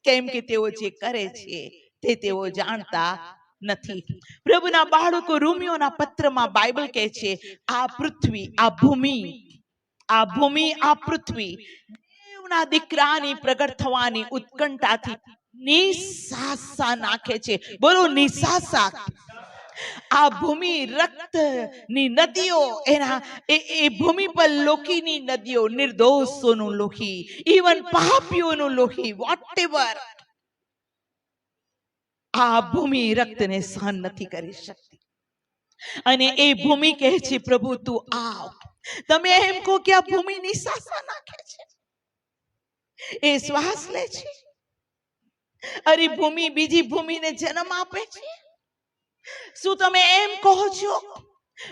કેમ કે તેઓ જે કરે છે તે તેઓ જાણતા નથી. પ્રભુના બાળકો, રોમિયોના પત્રમાં બાઇબલ કહે છે, આ પૃથ્વી, આ ભૂમિ, આ પૃથ્વી દેવના દીકરાની પ્રગટ થવાની ઉત્કંઠાથી નિસાસા નાખે છે. બોલો, નિસાસા. આ ભૂમિ રક્તની નદીઓ, એ ભૂમિ પર લોહીની નદીઓ, નિર્દોષોનું લોહી, ઇવન પાપીઓનું લોહી, વોટએવર, આ ભૂમિ રક્તને સહન નથી કરી શકતી. અને એ ભૂમિ કહે છે, પ્રભુ તું આવ. તમે એમ કહો કે આ ભૂમિ નિસાસા નાખે છે, એ શ્વાસ લે છે. અરે ભૂમિ બીજી ભૂમિને જન્મ આપે છે. શું તમે એમ કહો છો?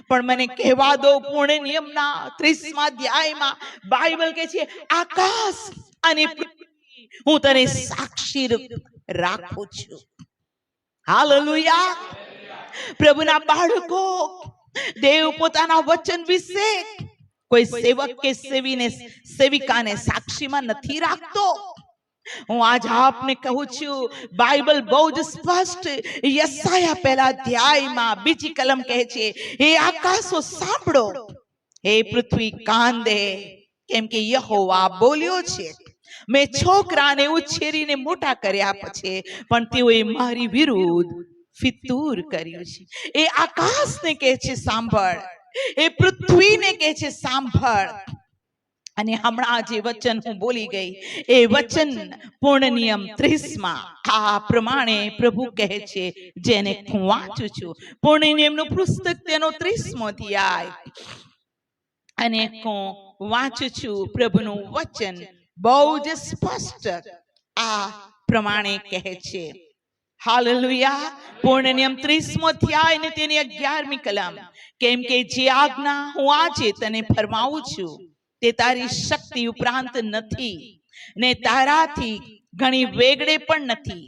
પણ મને કહેવા દો, પૂર્ણ નિયમના 30મા અધ્યાયમાં બાઇબલ કહે છે, આકાશ અને પૃથ્વી હું તને સાક્ષી રાખું છું. હાલેલુયા. પ્રભુના બાળકો, દેવ પોતાના વચન વિશે કોઈ સેવક કે સેવિકાને સાક્ષીમાં નથી રાખતો. હું આજ આપને કહું છું, બાઇબલ બહુ જ સ્પષ્ટ યશાયા પહેલા અધ્યાયમાં બીજી કલમ કહે છે, હે આકાશો સાંભળો, હે પૃથ્વી કાન દે, કેમ કે યહોવા બોલ્યો છે, મેં છોકરાને ઉછેરીને મોટા કર્યા પછી પણ તેઓએ મારી વિરુદ્ધ ફિતૂર કર્યું છે. એ આકાશને કહે છે સાંભળ, એ પૃથ્વીને કહે છે સાંભળ. અને હમણાં જે વચન હું બોલી ગઈ, એ વચન પૂર્ણ નિયમ 30માં આ પ્રમાણે પ્રભુ કહે છે, જેને હું વાંચું છું, પૂર્ણ નિયમનું પુસ્તક તેનો 30મો અધ્યાય, અને હું વાંચું છું પ્રભુનું વચન બહુ જ સ્પષ્ટ આ પ્રમાણે કહે છે. હાલેલુયા. પૂર્ણ નિયમ 30મો અધ્યાય અને તેની 11મી કલમ, કેમ કે જે આજ્ઞા હું આજે તને ફરમાવું છું તે તારી શક્તિ ઉપરાંત નથી ને તારાથી ઘણી વેગળે પણ નથી.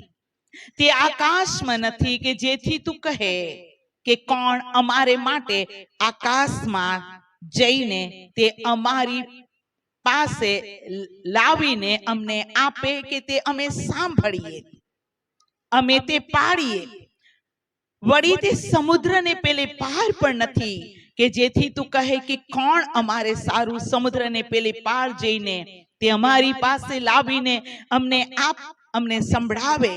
તે આકાશમાં નથી કે જેથી તું કહે કે કોણ અમારે માટે આકાશમાં જઈને તે અમારી પાસે લાવીને અમને આપે કે તે અમે સાંભળીએ, અમે તે પાડીએ. વળી તે સમુદ્રને પેલે પાર પણ નથી કે જેથી તું કહે કે કોણ અમારે સારું સમુદ્રને પેલે પાર જઈને તે અમારી પાસે લાવીને અમને સંભળાવે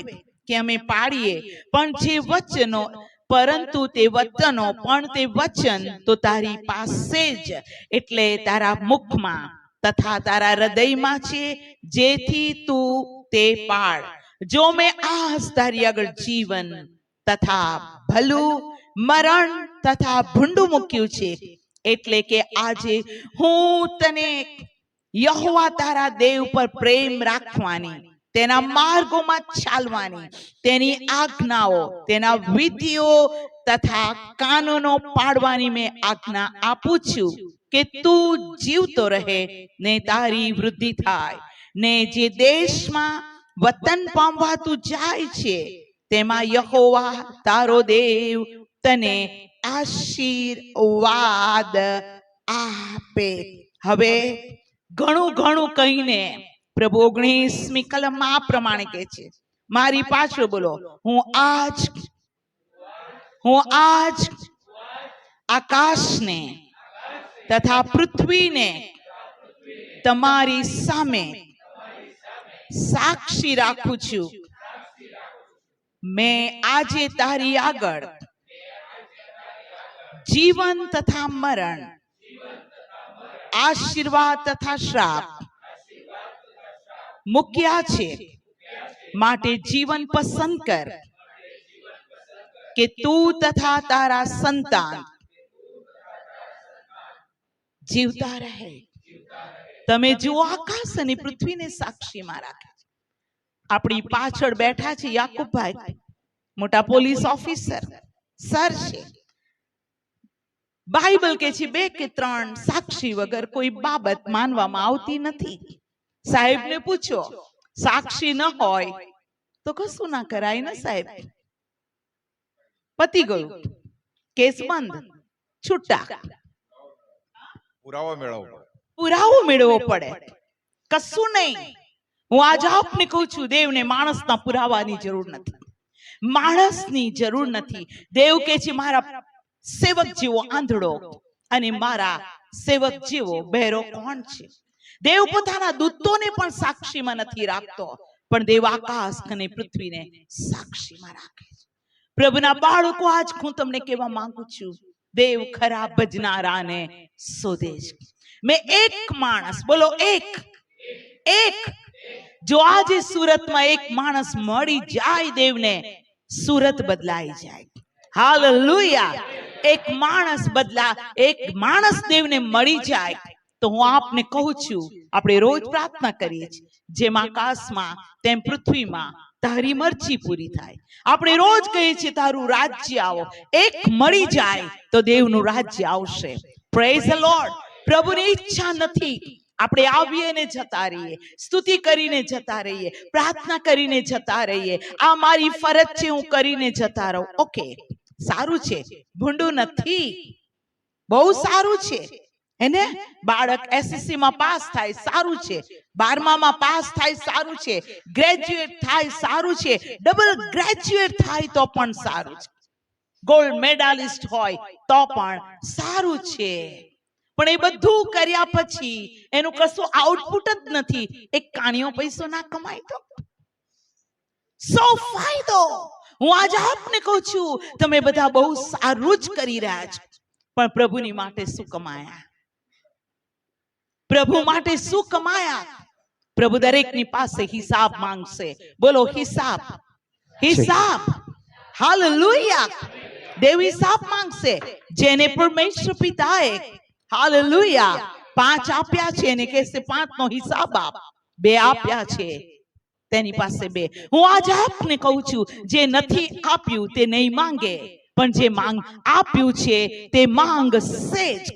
કે અમે પાડીએ. પણ જે વચનો પરંતુ તે વચનો પણ તે વચન તો તારી પાસે જ, એટલે તારા મુખમાં તથા તારા હૃદયમાં છે, જેથી તું તે પાડ. જો મેં આજ તારી આગળ જીવન તથા ભલું, મરણ તથા ભૂંડું મૂક્યું છે, એટલે કે આજે હું તને યહોવા તારા દેવ પર પ્રેમ રાખવાની, તેના માર્ગોમાં ચાલવાની, તેની આજ્ઞાઓ, તેના વિધિઓ તથા કાનૂનો પાડવાની મેં આજ્ઞા આપું છું, કે તું જીવતો રહે ને તારી વૃદ્ધિ થાય, ને જે દેશમાં વતન પામવા તું જાય છે તેમાં યહોવા તારો દેવ તને આશીર્વાદ આપે. હવે ઘણું ઘણું કહીને પ્રભુ 19મી કલમમાં આ પ્રમાણે કહે છે, મારી પાછળ બોલો, હું આજ આકાશને તથા પૃથ્વીને તમારી સામે સાક્ષી રાખું છું. મેં આજે તારી આગળ જીવન તથા મરણ, આશીર્વાદ તથા શ્રાપ મૂક્યા છે, માટે જીવન પસંદ કર કે તું તથા તારા સંતાન જીવતા રહે. તમે જુઓ, આકાશ અને પૃથ્વીને સાક્ષીમાં રાખે છે. આપણી પાછળ બેઠા છે યાકુબભાઈ, મોટા પોલીસ ઓફિસર સર છે. બાઇબલ કે છે 2 કે 3 સાક્ષી વગર કોઈ બાબત માનવામાં આવતી નથી. સાહેબને પૂછો, સાક્ષી ન હોય તો કશું ના કરાય ને સાહેબ. પતી ગયું, કેસ બંધ, છૂટા. પુરાવો મેળવવો પડે, કશું નહીં. હું આજ આપને કહું છું, દેવને માણસના પુરાવાની જરૂર નથી, માણસની જરૂર નથી. દેવ કે છે મારા સેવક જેવો આંધળો અને મારા સેવક જેવો બહેરો કોણ છે? દેવ પોતાના દૂતોને પણ સાક્ષીમાં નથી રાખતો, પણ દેવ આકાશ અને પૃથ્વીને સાક્ષીમાં રાખે છે. પ્રભુના બાળકો, આજ હું તમને કહેવા માંગુ છું, દેવ ખરા ભજનારાને શોધે છે. મેં એક માણસ, બોલો એક, જો આજે સુરતમાં એક માણસ મળી જાય દેવને, સુરત બદલાઈ જાય. હાલેલુયા. એક માણસ દેવને મળી જાય તો હું આપને કહું છું, આપણે રોજ પ્રાર્થના કરીએ છીએ, જેમ આકાશમાં તેમ પૃથ્વીમાં તારી મરજી પૂરી થાય. આપણે રોજ કહીએ છીએ તારું રાજ્ય આવો. એક મળી જાય તો દેવનું રાજ્ય આવશે. Praise the lord. પ્રભુની ઈચ્છા નથી આપણે આવીએ ને જતા રહીએ, સ્તુતિ કરીને જતા રહીએ, પ્રાર્થના કરીને જતા રહીએ, આ મારી ફરજ છે હું કરીને જતા રહું. ઓકે, સારું છે, ભૂંડું નથી, બહુ સારું છે. એને બાળક એસએસસી માં પાસ થાય, સારું છે. 12માં પાસ થાય, સારું છે. ગ્રેજ્યુએટ થાય, સારું છે. ડબલ ગ્રેજ્યુએટ થાય તો પણ સારું છે. ગોલ્ડ મેડાલિસ્ટ હોય તો પણ સારું છે. પણ એ બધું કર્યા પછી એનું કશું આઉટપુટ જ નથી. એક કાણિયો પૈસો ના કમાય તો સો ફાયદો. હું આજે આપને કહું છું, તમે બધા બહુ સારું જ કરી રહ્યા છો, પણ પ્રભુની માટે શું કમાયા? પ્રભુ માટે શું કમાયા? પ્રભુ દરેકની પાસે હિસાબ માંગશે. બોલો હિસાબ, હિસાબ. હાલેલુયા. દેવ હિસાબ માંગશે. જેને પરમેશ્વર પિતાએ હાલેલુયા 5 આપ્યા છે, એને કહેશે 5 નો હિસાબ આપ. 2 આપ્યા છે, તેની પાસે 2. હું આજ આપને કહું છું, જે નથી આપ્યું તે નહીં માંગે, પણ જે આપ્યું છે તે માંગશે જ.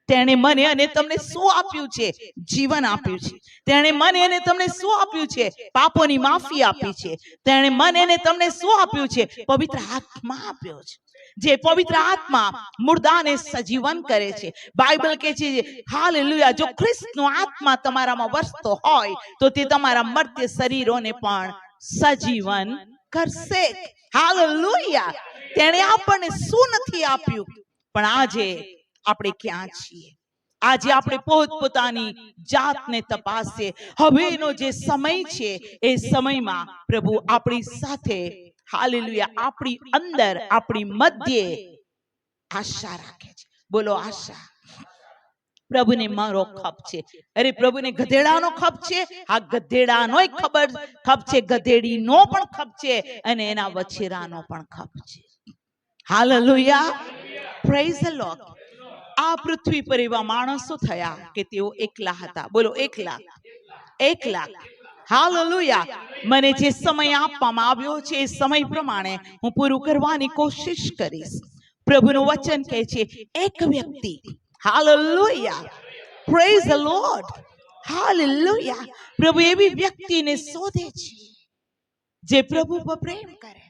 તેણે મને અને તમને શું આપ્યું છે? જીવન આપ્યું છે. તેણે મને અને તમને શું આપ્યું છે? પાપોની માફી આપી છે. તેણે મને અને તમને શું આપ્યું છે? પવિત્ર આત્મા આપ્યો છે. જે પવિત્ર આત્મા મુર્દાને સજીવન કરે છે. બાઇબલ કહે છે હાલેલુયા, જો ખ્રિસ્તનો આત્મા તમારામાં વસતો હોય તો તે તમારા મર્ત્ય શરીરોને પણ સજીવન કરશે. હાલેલુયા. તેણે આપણને શું નથી આપ્યું, પણ આજે આપણે ક્યાં છીએ? આજે આપણે પોતપોતાની જાતને તપાસીએ. હવેનો જે સમય છે એ સમયમાં પ્રભુ આપણી સાથે હાલેલુયા આપણી અંદર આપણી મધ્યે આશા રાખે છે. બોલો આશા. પ્રભુને મારો ખપ છે. અરે પ્રભુને ગધેડાનો ખપ છે. આ ગધેડાનોય ખપ છે, ગધેડીનો પણ ખપ છે અને એના વછેરાનો પણ ખપ છે. Hallelujah, praise the lord. આ પૃથ્વી પર એવા માણસો થયા કે તેઓ એકલા હતા. બોલો એકલા. હાલેલુયા. મને જે સમય આપવામાં આવ્યો છે એ સમય પ્રમાણે હું પૂરું કરવાની કોશિશ કરીશ. પ્રભુનું વચન કહે છે એક વ્યક્તિ, hallelujah, praise the lord, hallelujah, પ્રભુ એવી વ્યક્તિને શોધે છે જે પ્રભુ પર પ્રેમ કરે,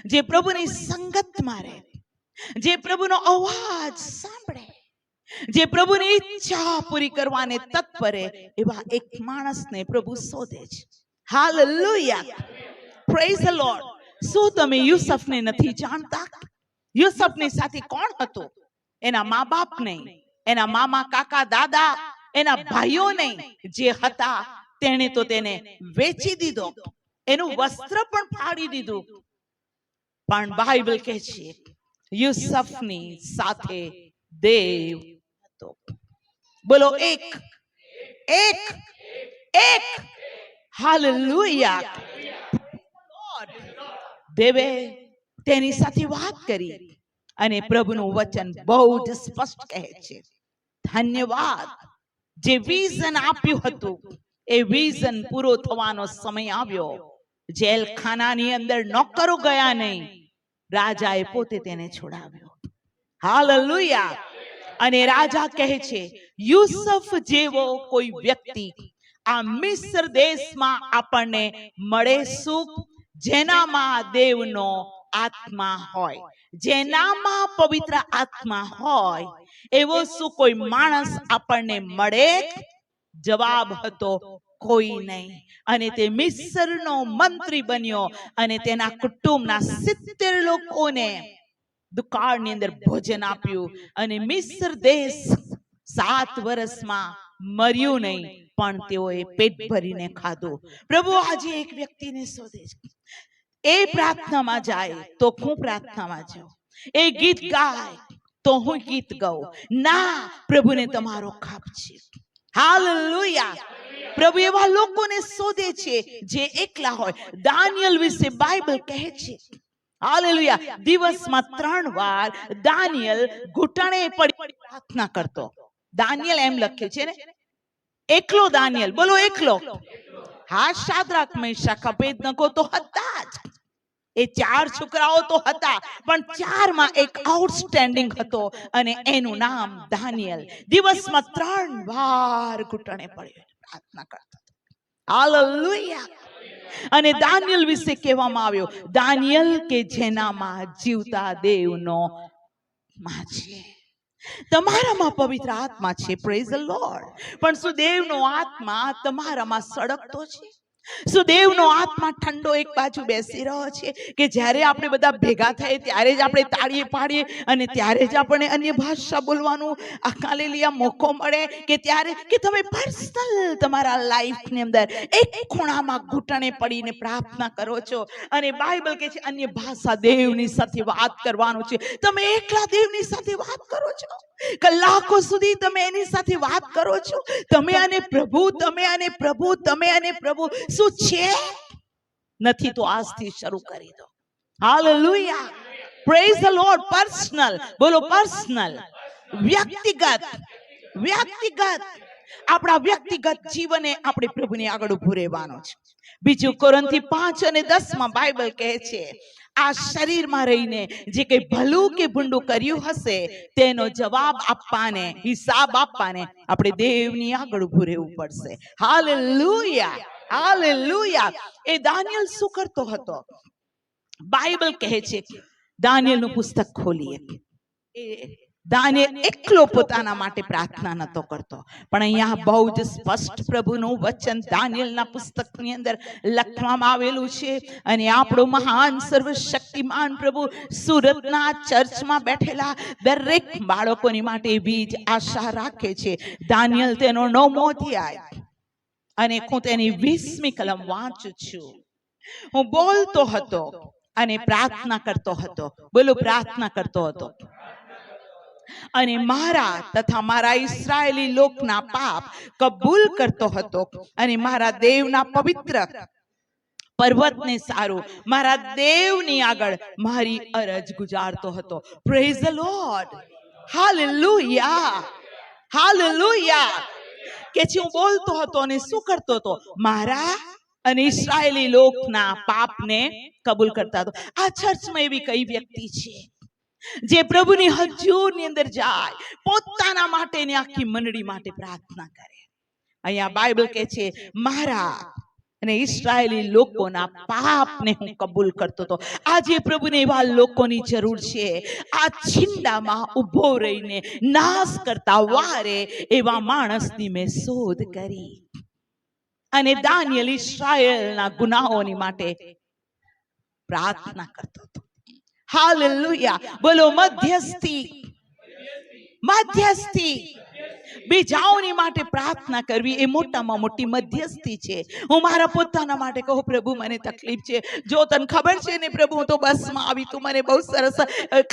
જે પ્રભુની સંગતમાં રહે, જે પ્રભુનો અવાજ સાંભળે, જે પ્રભુની ઈચ્છા પૂરી કરવાને તત્પર એવા એક માણસને પ્રભુ શોધે છે. Hallelujah, praise the lord. શું તમે યુસુફને નથી જાણતા? યુસુફની સાથે કોણ હતો? એના મા બાપ નહીં, એના મામા કાકા દાદા, એના ભાઈઓ નહીં. જે હતા તેણે તો તેને વેચી દીધો, એનું વસ્ત્ર પણ ફાડી દીધું. પણ બાઇબલ કહે છે યુસુફની સાથે દેવ હતો. બોલો એક. હાલેલુયા. દેવે તેની સાથે વાત કરી અને પ્રભુનું વચન બહુ જ સ્પષ્ટ કહે છે ધન્યવાદ. જે વિઝન આપ્યું હતું એ વિઝન પૂરો થવાનો સમય આવ્યો. જેલખાનાની અંદર નોકરો ગયા નહીં, રાજાએ પોતે તેને છોડાવ્યો. હાલેલુયા. અને રાજા કહે છે યુસુફ જેવો કોઈ વ્યક્તિ આ મિસ્ર દેશમાં આપણને મળે શું? જેનામાં દેવનો આત્મા હોય, જેનામાં પવિત્ર આત્મા હોય, એવો શું કોઈ માણસ આપણને મળે? જવાબ હતો કોઈ નહીં. અને તે મિસ્રનો મંત્રી બન્યો અને તેના કુટુંબના 70 લોકોને દુકાળની અંદર ભોજન આપ્યું. અને મિસ્ર દેશ 7 વર્ષમાં મર્યું નહીં, પણ તેઓએ પેટ ભરીને ખાધું. પ્રભુ આજે એક વ્યક્તિને શોધે છે. એ પ્રાર્થનામાં જાય તો હું પ્રાર્થનામાં જાઉં, એ ગીત ગાય તો હું ગીત ગાઉં. ના, પ્રભુને તમારો ખાપ છે. હાલેલુયા. પ્રભુ એવા લોકોને શોધે છે જે એકલા હોય. દાનિયેલ વિશે બાઇબલ કહે છે હાલેલુયા, દિવસમાં 3 વાર દાનિયેલ ઘૂંટણે પડી પ્રાર્થના કરતો. દાનિયેલ એમ લખ્યું છે ને, એકલો દાનિયેલ. બોલો એકલો. હા, શાદ્રાક મેશક અબેદનગો તો હતા જ, એ 4 છોકરાઓ તો હતા, પણ 4માં એક આઉટસ્ટેન્ડિંગ હતો અને એનું નામ દાનિયેલ. દિવસમાં 3 વાર ઘૂંટણે પડી પ્રાર્થના કરતો. હાલેલુયા. અને દાનિયેલ વિશે કહેવામાં આવ્યો, દાનિયેલ કે જેનામાં જીવતા દેવનો આત્મા છે. તમારામાં પવિત્ર આત્મા છે, પ્રેઝ ધ લોર્ડ. પણ શું દેવનો આત્મા તમારામાં સળગતો છે? શું દેવનો આત્મા ઠંડો એક બાજુ બેસી રહ્યો છે કે જ્યારે આપણે બધા ભેગા થઈએ ત્યારે જ આપણે તાળીએ પાડીએ અને ત્યારે જ આપણને અન્ય ભાષા બોલવાનું હાલેલુયા મોકો મળે? કે ત્યારે કે તમે પર્સનલ તમારા લાઈફની અંદર એક ખૂણામાં ઘૂંટણે પડીને પ્રાર્થના કરો છો અને બાઇબલ કહે છે અન્ય ભાષા દેવની સાથે વાત કરવાનું છે. તમે એકલા દેવની સાથે વાત કરો છો, કલાકો સુધી તમે એની સાથે વાત કરો છો. તમે અને પ્રભુ, તમે અને પ્રભુ, તમે અને પ્રભુ. શું છે? નથી તો આજથી શરૂ કરી દો. Hallelujah, praise the lord. Personal. બોલો પર્સનલ. વ્યક્તિગત. આપણા વ્યક્તિગત જીવને આપણે પ્રભુની આગળ ઉભું રહેવાનું છે. બીજું કોરિન્થી 5:10 બાઇબલ કહે છે આ શરીરમાં રહીને જે કંઈ ભલું કે ભૂંડું કર્યું હશે તેનો જવાબ આપવાને, હિસાબ આપવાને આપણે દેવની આગળ ઉભું રહેવું પડશે. Hallelujah, hallelujah. એ દાનિયેલ શું કરતો હતો? બાઇબલ કહે છે દાનિયેલનું પુસ્તક ખોલીએ. એ દાનિયેલ એકલો પોતાના માટે પ્રાર્થના નતો કરતો, પણ અહીંયા બહુ જ સ્પષ્ટ પ્રભુનું વચન દાનિયેલના પુસ્તકની અંદર લખવામાં આવેલું છે. અને આપણો મહાન સર્વશક્તિમાન પ્રભુ સુરતના ચર્ચમાં બેઠેલા દરેક બાળકોની માટે એવી જ આશા રાખે છે. દાનિયેલ તેનો 9મો અધ્યાય અને હું તેની 20મી કલમ વાંચું છું. હું બોલતો હતો અને પ્રાર્થના કરતો હતો. બોલો, પ્રાર્થના કરતો હતો. અને મારા તથા મારા ઇસ્રાયેલી લોકના પાપ કબૂલ કરતો હતો અને મારા દેવના પવિત્ર પર્વતને સારું મારા દેવની આગળ મારી અરજ ગુજારતો હતો. Praise the lord. Hallelujah, hallelujah. કે હું બોલતો હતો અને શું કરતો હતો? મારા અને ઇસ્રાયેલી લોકના પાપને કબૂલ કરતા હતો. આ ચર્ચમાં એવી કઈ વ્યક્તિ છે જે પ્રભુની હજૂરની અંદર જાય, પોતાના માટે ને આખી મંડળી માટે પ્રાર્થના કરે? અહીંયા બાઇબલ કહે છે મારા અને ઇસ્રાયેલી લોકોના પાપને હું કબૂલ કરતો હતો. આજે પ્રભુને એવા લોકોની જરૂર છે. આ છિંડામાં ઊભો રહીને નાશ કરતા વારે એવા માણસની મેં શોધ કરી. અને દાનિયેલ ઇસ્રાયેલના ગુનાહોની માટે પ્રાર્થના કરતો હતો. હાલેલુયા. બોલો, મધ્યસ્થી, મધ્યસ્થી. બીજાઓની માટે પ્રાર્થના કરવી એ મોટામાં મોટી મધ્યસ્થી છે. હું મારા પોતાના માટે કહું, પ્રભુ મને તકલીફ છે, જો તને ખબર છે ને પ્રભુ, હું તો બસમાં આવી, તું મને બહુ સરસ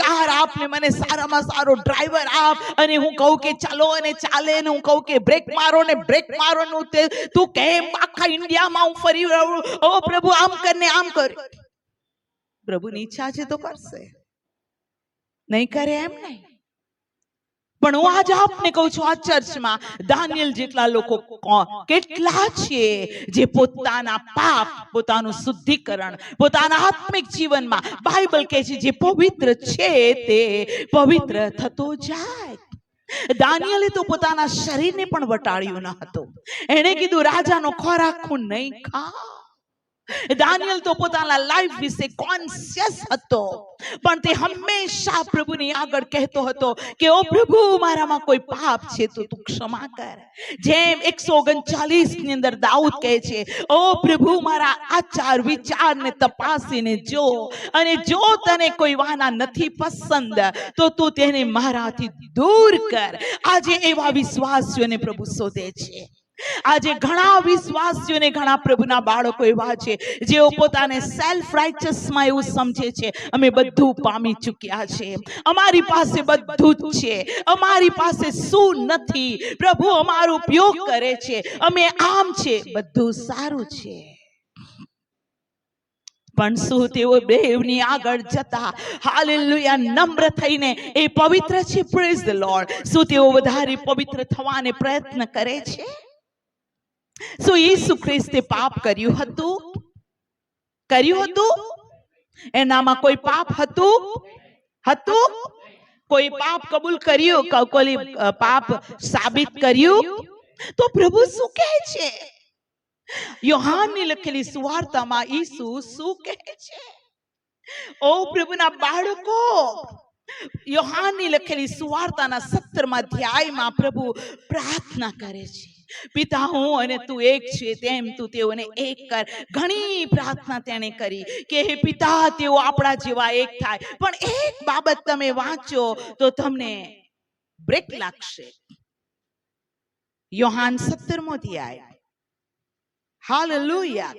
કાર આપ ને મને સારામાં સારો ડ્રાઈવર આપ. અને હું કહું કે ચાલો અને ચાલે, ને હું કહું કે બ્રેક મારો ને બ્રેક મારો, તું કેમ આખા ઇન્ડિયામાં હું ફરી રહું? ઓ પ્રભુ, આમ કરને આમ કર. પ્રભુની ઈચ્છા છે તો કરશે, નહીં કરે એમ નહીં. પણ હું આજ આપને કહું છું, આ ચર્ચમાં દાનિયેલ જેટલા લોકો કેટલા છે જે પોતાના પાપ, પોતાનું શુદ્ધિકરણ, પોતાના આત્મિક જીવનમાં બાઇબલ કહે છે જે પવિત્ર છે તે પવિત્ર થતો જાય. દાનિયેલે તો પોતાના શરીરને પણ વટાળ્યું ન હતું. એણે કીધું રાજાનો ખોરાક હું નહીં ખાઉં. દાનિયેલ તો પોતાના લાઈફ વિશે કોન્શિયસ હતો, પણ તે હંમેશા પ્રભુની આગળ કહેતો હતો કે ઓ પ્રભુ, મારામાં કોઈ પાપ છે તો તું ક્ષમા કર. જેમ 139 ની અંદર દાઉદ કહે છે, ઓ પ્રભુ, મારા આચાર વિચારને તપાસીને જો, અને જો તને કોઈ વાના નથી પસંદ તો તું તેને મારાથી દૂર કર. આજે એવા વિશ્વાસીઓને પ્રભુ શોધે છે. આજે ઘણા વિશ્વાસીઓને, ઘણા પ્રભુના બાળકો એવા છે જેઓ પોતાને સેલ્ફ રાઇચસમાં એવું સમજે છે, અમે બધું પામી ચૂક્યા છે, અમારી પાસે બધું જ છે, અમારી પાસે શું નથી, પ્રભુ અમારો ઉપયોગ કરે છે, અમે આમ છે, બધું સારું છે. પણ શું તેઓ દેવની આગળ જતા હાલેલુયા નમ્ર થઈને એ પવિત્ર છે? Praise the lord. શું તેઓ વધારે પવિત્ર થવાને પ્રયત્ન કરે છે? શું ઈસુ ખ્રિસ્તે પાપ કર્યું હતું? કર્યું હતું? એનામાં કોઈ પાપ હતું? હતું? કોઈ પાપ કબૂલ કર્યું? કોઈ પાપ સાબિત કર્યું? તો પ્રભુ શું કહે છે? યોહાનની લખેલી સુવાર્તામાં ઈસુ શું કહે છે? ઓ પ્રભુના બાળકો, યોહાનની લખેલી સુવાર્તાના 17મા અધ્યાયમાં પ્રભુ પ્રાર્થના કરે છે, પિતા, હું અને તું એક છે તેમ તું તેઓને એક કર. ઘણી પ્રાર્થના તેણે કરી કે હે પિતા, તેઓ આપણા જેવા એક થાય. પણ એક બાબત તમે વાંચો તો તમને બ્રેક લાગશે. યોહાન 17મો અધ્યાય. Hallelujah,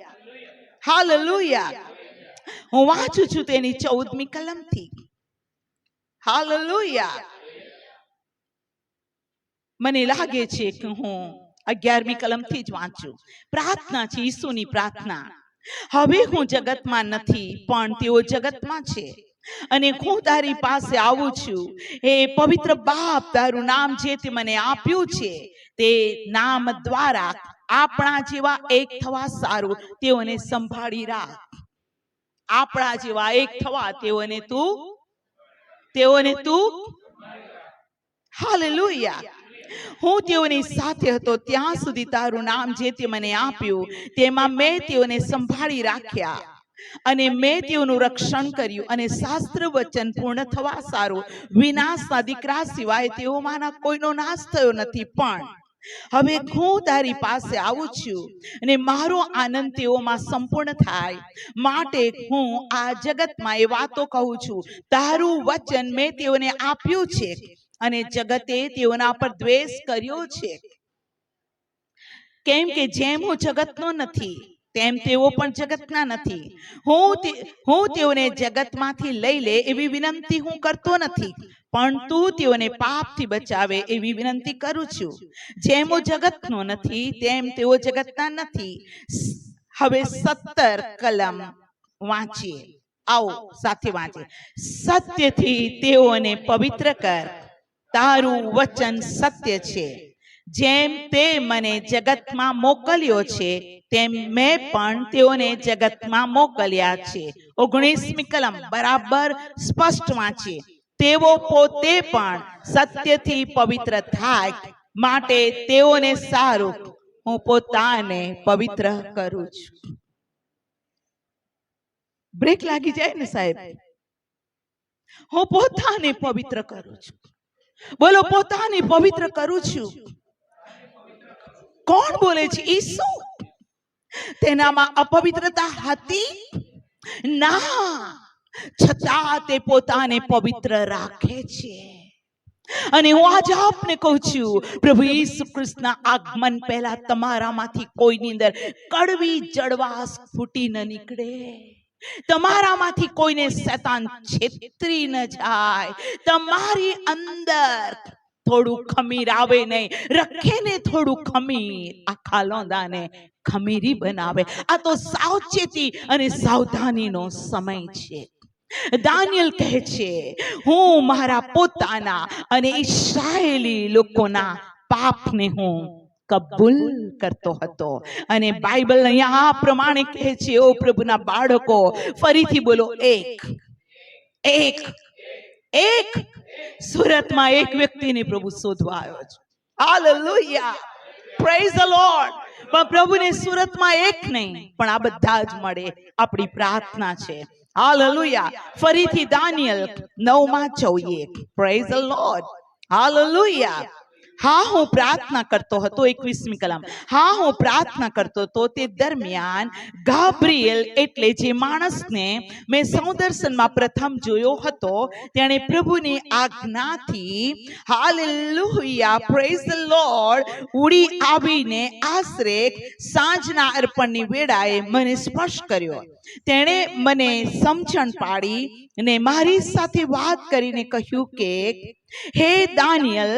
hallelujah. હું વાંચું છું તેની 14મી કલમથી. હાલેલુયા. મને લાગે છે કે હું 11મી કલમથી જ વાંચું. પ્રાર્થના છે, ઈસુની પ્રાર્થના. હવે હું જગતમાં નથી, પણ તેઓ જગતમાં છે, અને હું તારી પાસે આવું છું. હે પવિત્ર બાપ, તારું નામ જે તે મને આપ્યું છે તે નામ દ્વારા આપણા જેવા એક થવા સારું તેઓને સંભાળી રાખ. આપણા જેવા એક થવા તેઓને તું હાલેલુયા. હું તેઓની સાથે હતો ત્યાં સુધી તારું નામ જે તે મને આપ્યું તેમાં મેં તેઓને સંભાળી રાખ્યા. અને મેં તેઓનું રક્ષણ કર્યું અને શાસ્ત્ર વચન પૂર્ણ થવા સારું વિનાશના દીકરા સિવાય તેઓમાંના કોઈનો નાશ થયો નથી. પણ હવે હું તારી પાસે આવું છું અને મારો આનંદ તેઓમાં સંપૂર્ણ થાય માટે હું આ જગતમાં એ વાતો કહું છું. તારું વચન મેં તેઓને આપ્યું છે અને જગતે તેઓના પર દ્વેષ કર્યો છે. કેમ કે જેમ હું જગતનો નથી તેમ તેઓ પણ જગતના નથી. હું તેઓને જગતમાંથી લઈ લે એવી વિનંતી હું કરતો નથી, પણ તું તેઓને પાપથી બચાવે એવી વિનંતી કરું છું. જેમ હું જગતનો નથી તેમ તેઓ જગતના નથી. હવે 17 કલમ વાંચીએ. આવો સાથે વાંચીએ. સત્યથી તેઓને પવિત્ર કર, તારું વચન સત્ય છે. જેમ તે મને જગતમાં મોકલ્યો છે તેમ મેં પણ તેઓને જગતમાં મોકલ્યા છે. 19મી કલમ બરાબર સ્પષ્ટ વાંચીએ. તેઓ પોતે પણ સત્યથી પવિત્ર થાય માટે તેઓને સારું હું પોતાને પવિત્ર કરું છું. બ્રેક લાગી જાય ને સાહેબ. હું પોતાને પવિત્ર કરું છું. બોલો, પોતાને પવિત્ર કરું છું. કોણ બોલે છે? ઈસુ. તેનામાં અપવિત્રતા હતી ના, છતાં તે પોતાને પવિત્ર રાખે છે. અને હું આજે આપને કહું છું, પ્રભુ ઈસુ ખ્રિસ્તના આગમન પહેલા તમારામાંથી કોઈની અંદર કડવી જડવાશ ફૂટી ન નીકળે. તમારામાંથી કોઈને શૈતાન છેતરી ન જાય. તમારી અંદર થોડું ખમીર આવે નહીં, રખે ને થોડું ખમીર આખા લોંદાને ખમીરી બનાવે. આ તો સાવચેતી અને સાવધાનીનો સમય છે. દાનિયેલ કહે છે, હું મારા પોતાના અને ઇસ્રાયેલી લોકોના પાપને હું કબૂલ કરતો હતો. અને બાઇબલ અહીંયા આ પ્રમાણે કહે છે, ઓ પ્રભુના બાળકો, ફરીથી બોલો, એક એક એક. સુરતમાં એક વ્યક્તિને પ્રભુ શોધવા આવ્યો છે. Hallelujah, praise the lord. પણ પ્રભુને સુરતમાં એક નહીં, પણ આ બધા જ મળે. આપણી પ્રાર્થના છે. હાલેલુયા. ફરીથી દાનિયેલ 9માં જોઈએ. Praise the lord. હાલેલુયા. હા, હું પ્રાર્થના કરતો હતો. 21મી કલમ. હા, હું પ્રાર્થના કરતો હતો તે દરમિયાન ગાબ્રિએલ એટલે જે માણસને મેં સૌદર્શનમાં પ્રથમ જોયો હતો, તેણે પ્રભુની આજ્ઞાથી, હાલેલુયા, પ્રેઝ ધ લોર્ડ, ઉડી આવીને આશરે સાંજના અર્પણની વેળાએ મને સ્પર્શ કર્યો. તેણે મને સમજણ પાડી અને મારી સાથે વાત કરીને કહ્યું કે, હે દાનિયેલ,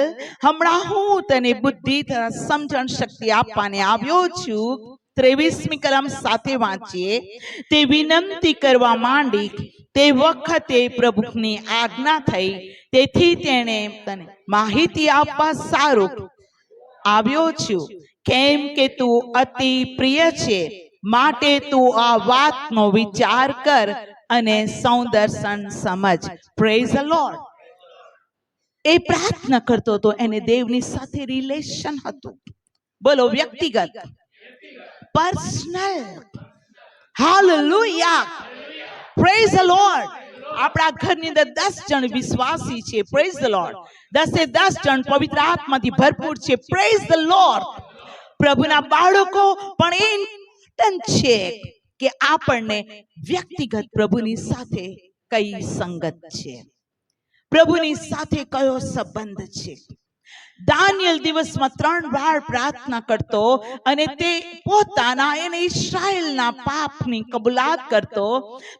હમણાં હું તને બુદ્ધિ તથા સમજણ શક્તિ આપવાને આવ્યો છું. 23મી કલમ સાથે વાંચીએ. તે વિનંતી કરવા માંડી તે વખતે પ્રભુની આજ્ઞા થઈ, તેથી તેણે તને માહિતી આપવા સારું આવ્યો છું. કેમ કે તું અતિ પ્રિય છે, માટે તું આ વાતનો વિચાર કર અને સૌદર્શન સમજ. Praise the lord. એ પ્રાર્થના કરતો હતો, એને દેવની સાથે રિલેશન હતું. બોલો, વ્યક્તિગત, personal. Hallelujah, praise the lord. આપણા ઘરની અંદર 10 જણ વિશ્વાસી છે. Praise the lord. 10 જણ પવિત્ર આત્માથી ભરપૂર છે. Praise the lord. પ્રભુના બાળકો પણ એ ઇમ્પોર્ટન્ટ છે કે આપણને વ્યક્તિગત પ્રભુની સાથે કઈ સંગત છે, પ્રભુની સાથે કયો સંબંધ છે. દાનિયેલ દિવસમાં 3 વાર પ્રાર્થના કરતો અને તે પોતાના અને ઇસ્રાયેલના પાપની કબૂલાત કરતો.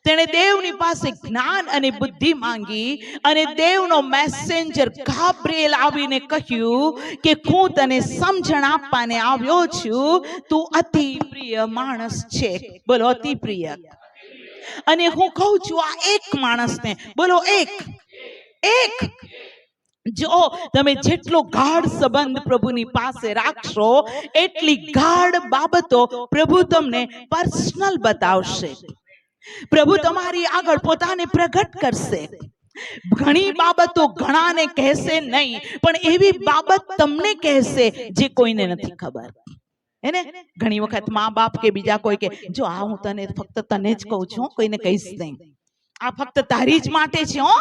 તેણે દેવની પાસે જ્ઞાન અને બુદ્ધિ માંગી અને દેવનો મેસેન્જર ગાબ્રિએલ આવીને કહ્યું કે હું તને સમજણ આપવાને આવ્યો છું. તું અતિ પ્રિય માણસ છે. બોલો, અતિ પ્રિય. અને હું કહું છું આ એક માણસને, બોલો, એક. જો તમે જેટલો ગાઢ સંબંધ પ્રભુની પાસે રાખશો, એટલી ગાઢ બાબતો પ્રભુ તમને પર્સનલ બતાવશે. પ્રભુ તમારી આગળ પોતાને પ્રગટ કરશે. ઘણી બાબતો ઘણાને કહેશે નહીં, પણ એવી બાબત તમને કહેશે જે કોઈને નથી ખબર. એને ઘણી વખત મા બાપ કે બીજા કોઈ કે જો આ હું તને ફક્ત તને જ કહું છું, કોઈને કહીશ નહીં, આ ફક્ત તારી જ માટે છે, હો,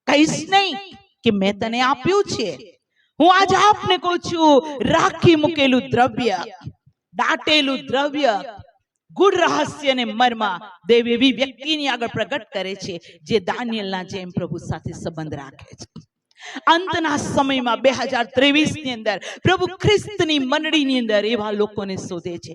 કહીશ નહીં કે મેં તને આપ્યું છે. હું આજ આપને કહું છું, રાખી મૂકેલું દ્રવ્ય, દાટેલું દ્રવ્ય, ગુડ રહસ્ય ને મર્મ દેવ એવી વ્યક્તિની આગળ પ્રગટ કરે છે જે દાનિયેલના જેમ પ્રભુ સાથે સંબંધ રાખે છે. અંતના સમયમાં 2023 ની અંદર પ્રભુ ખ્રિસ્તની મંડળીની અંદર એવા લોકોને શોધે છે.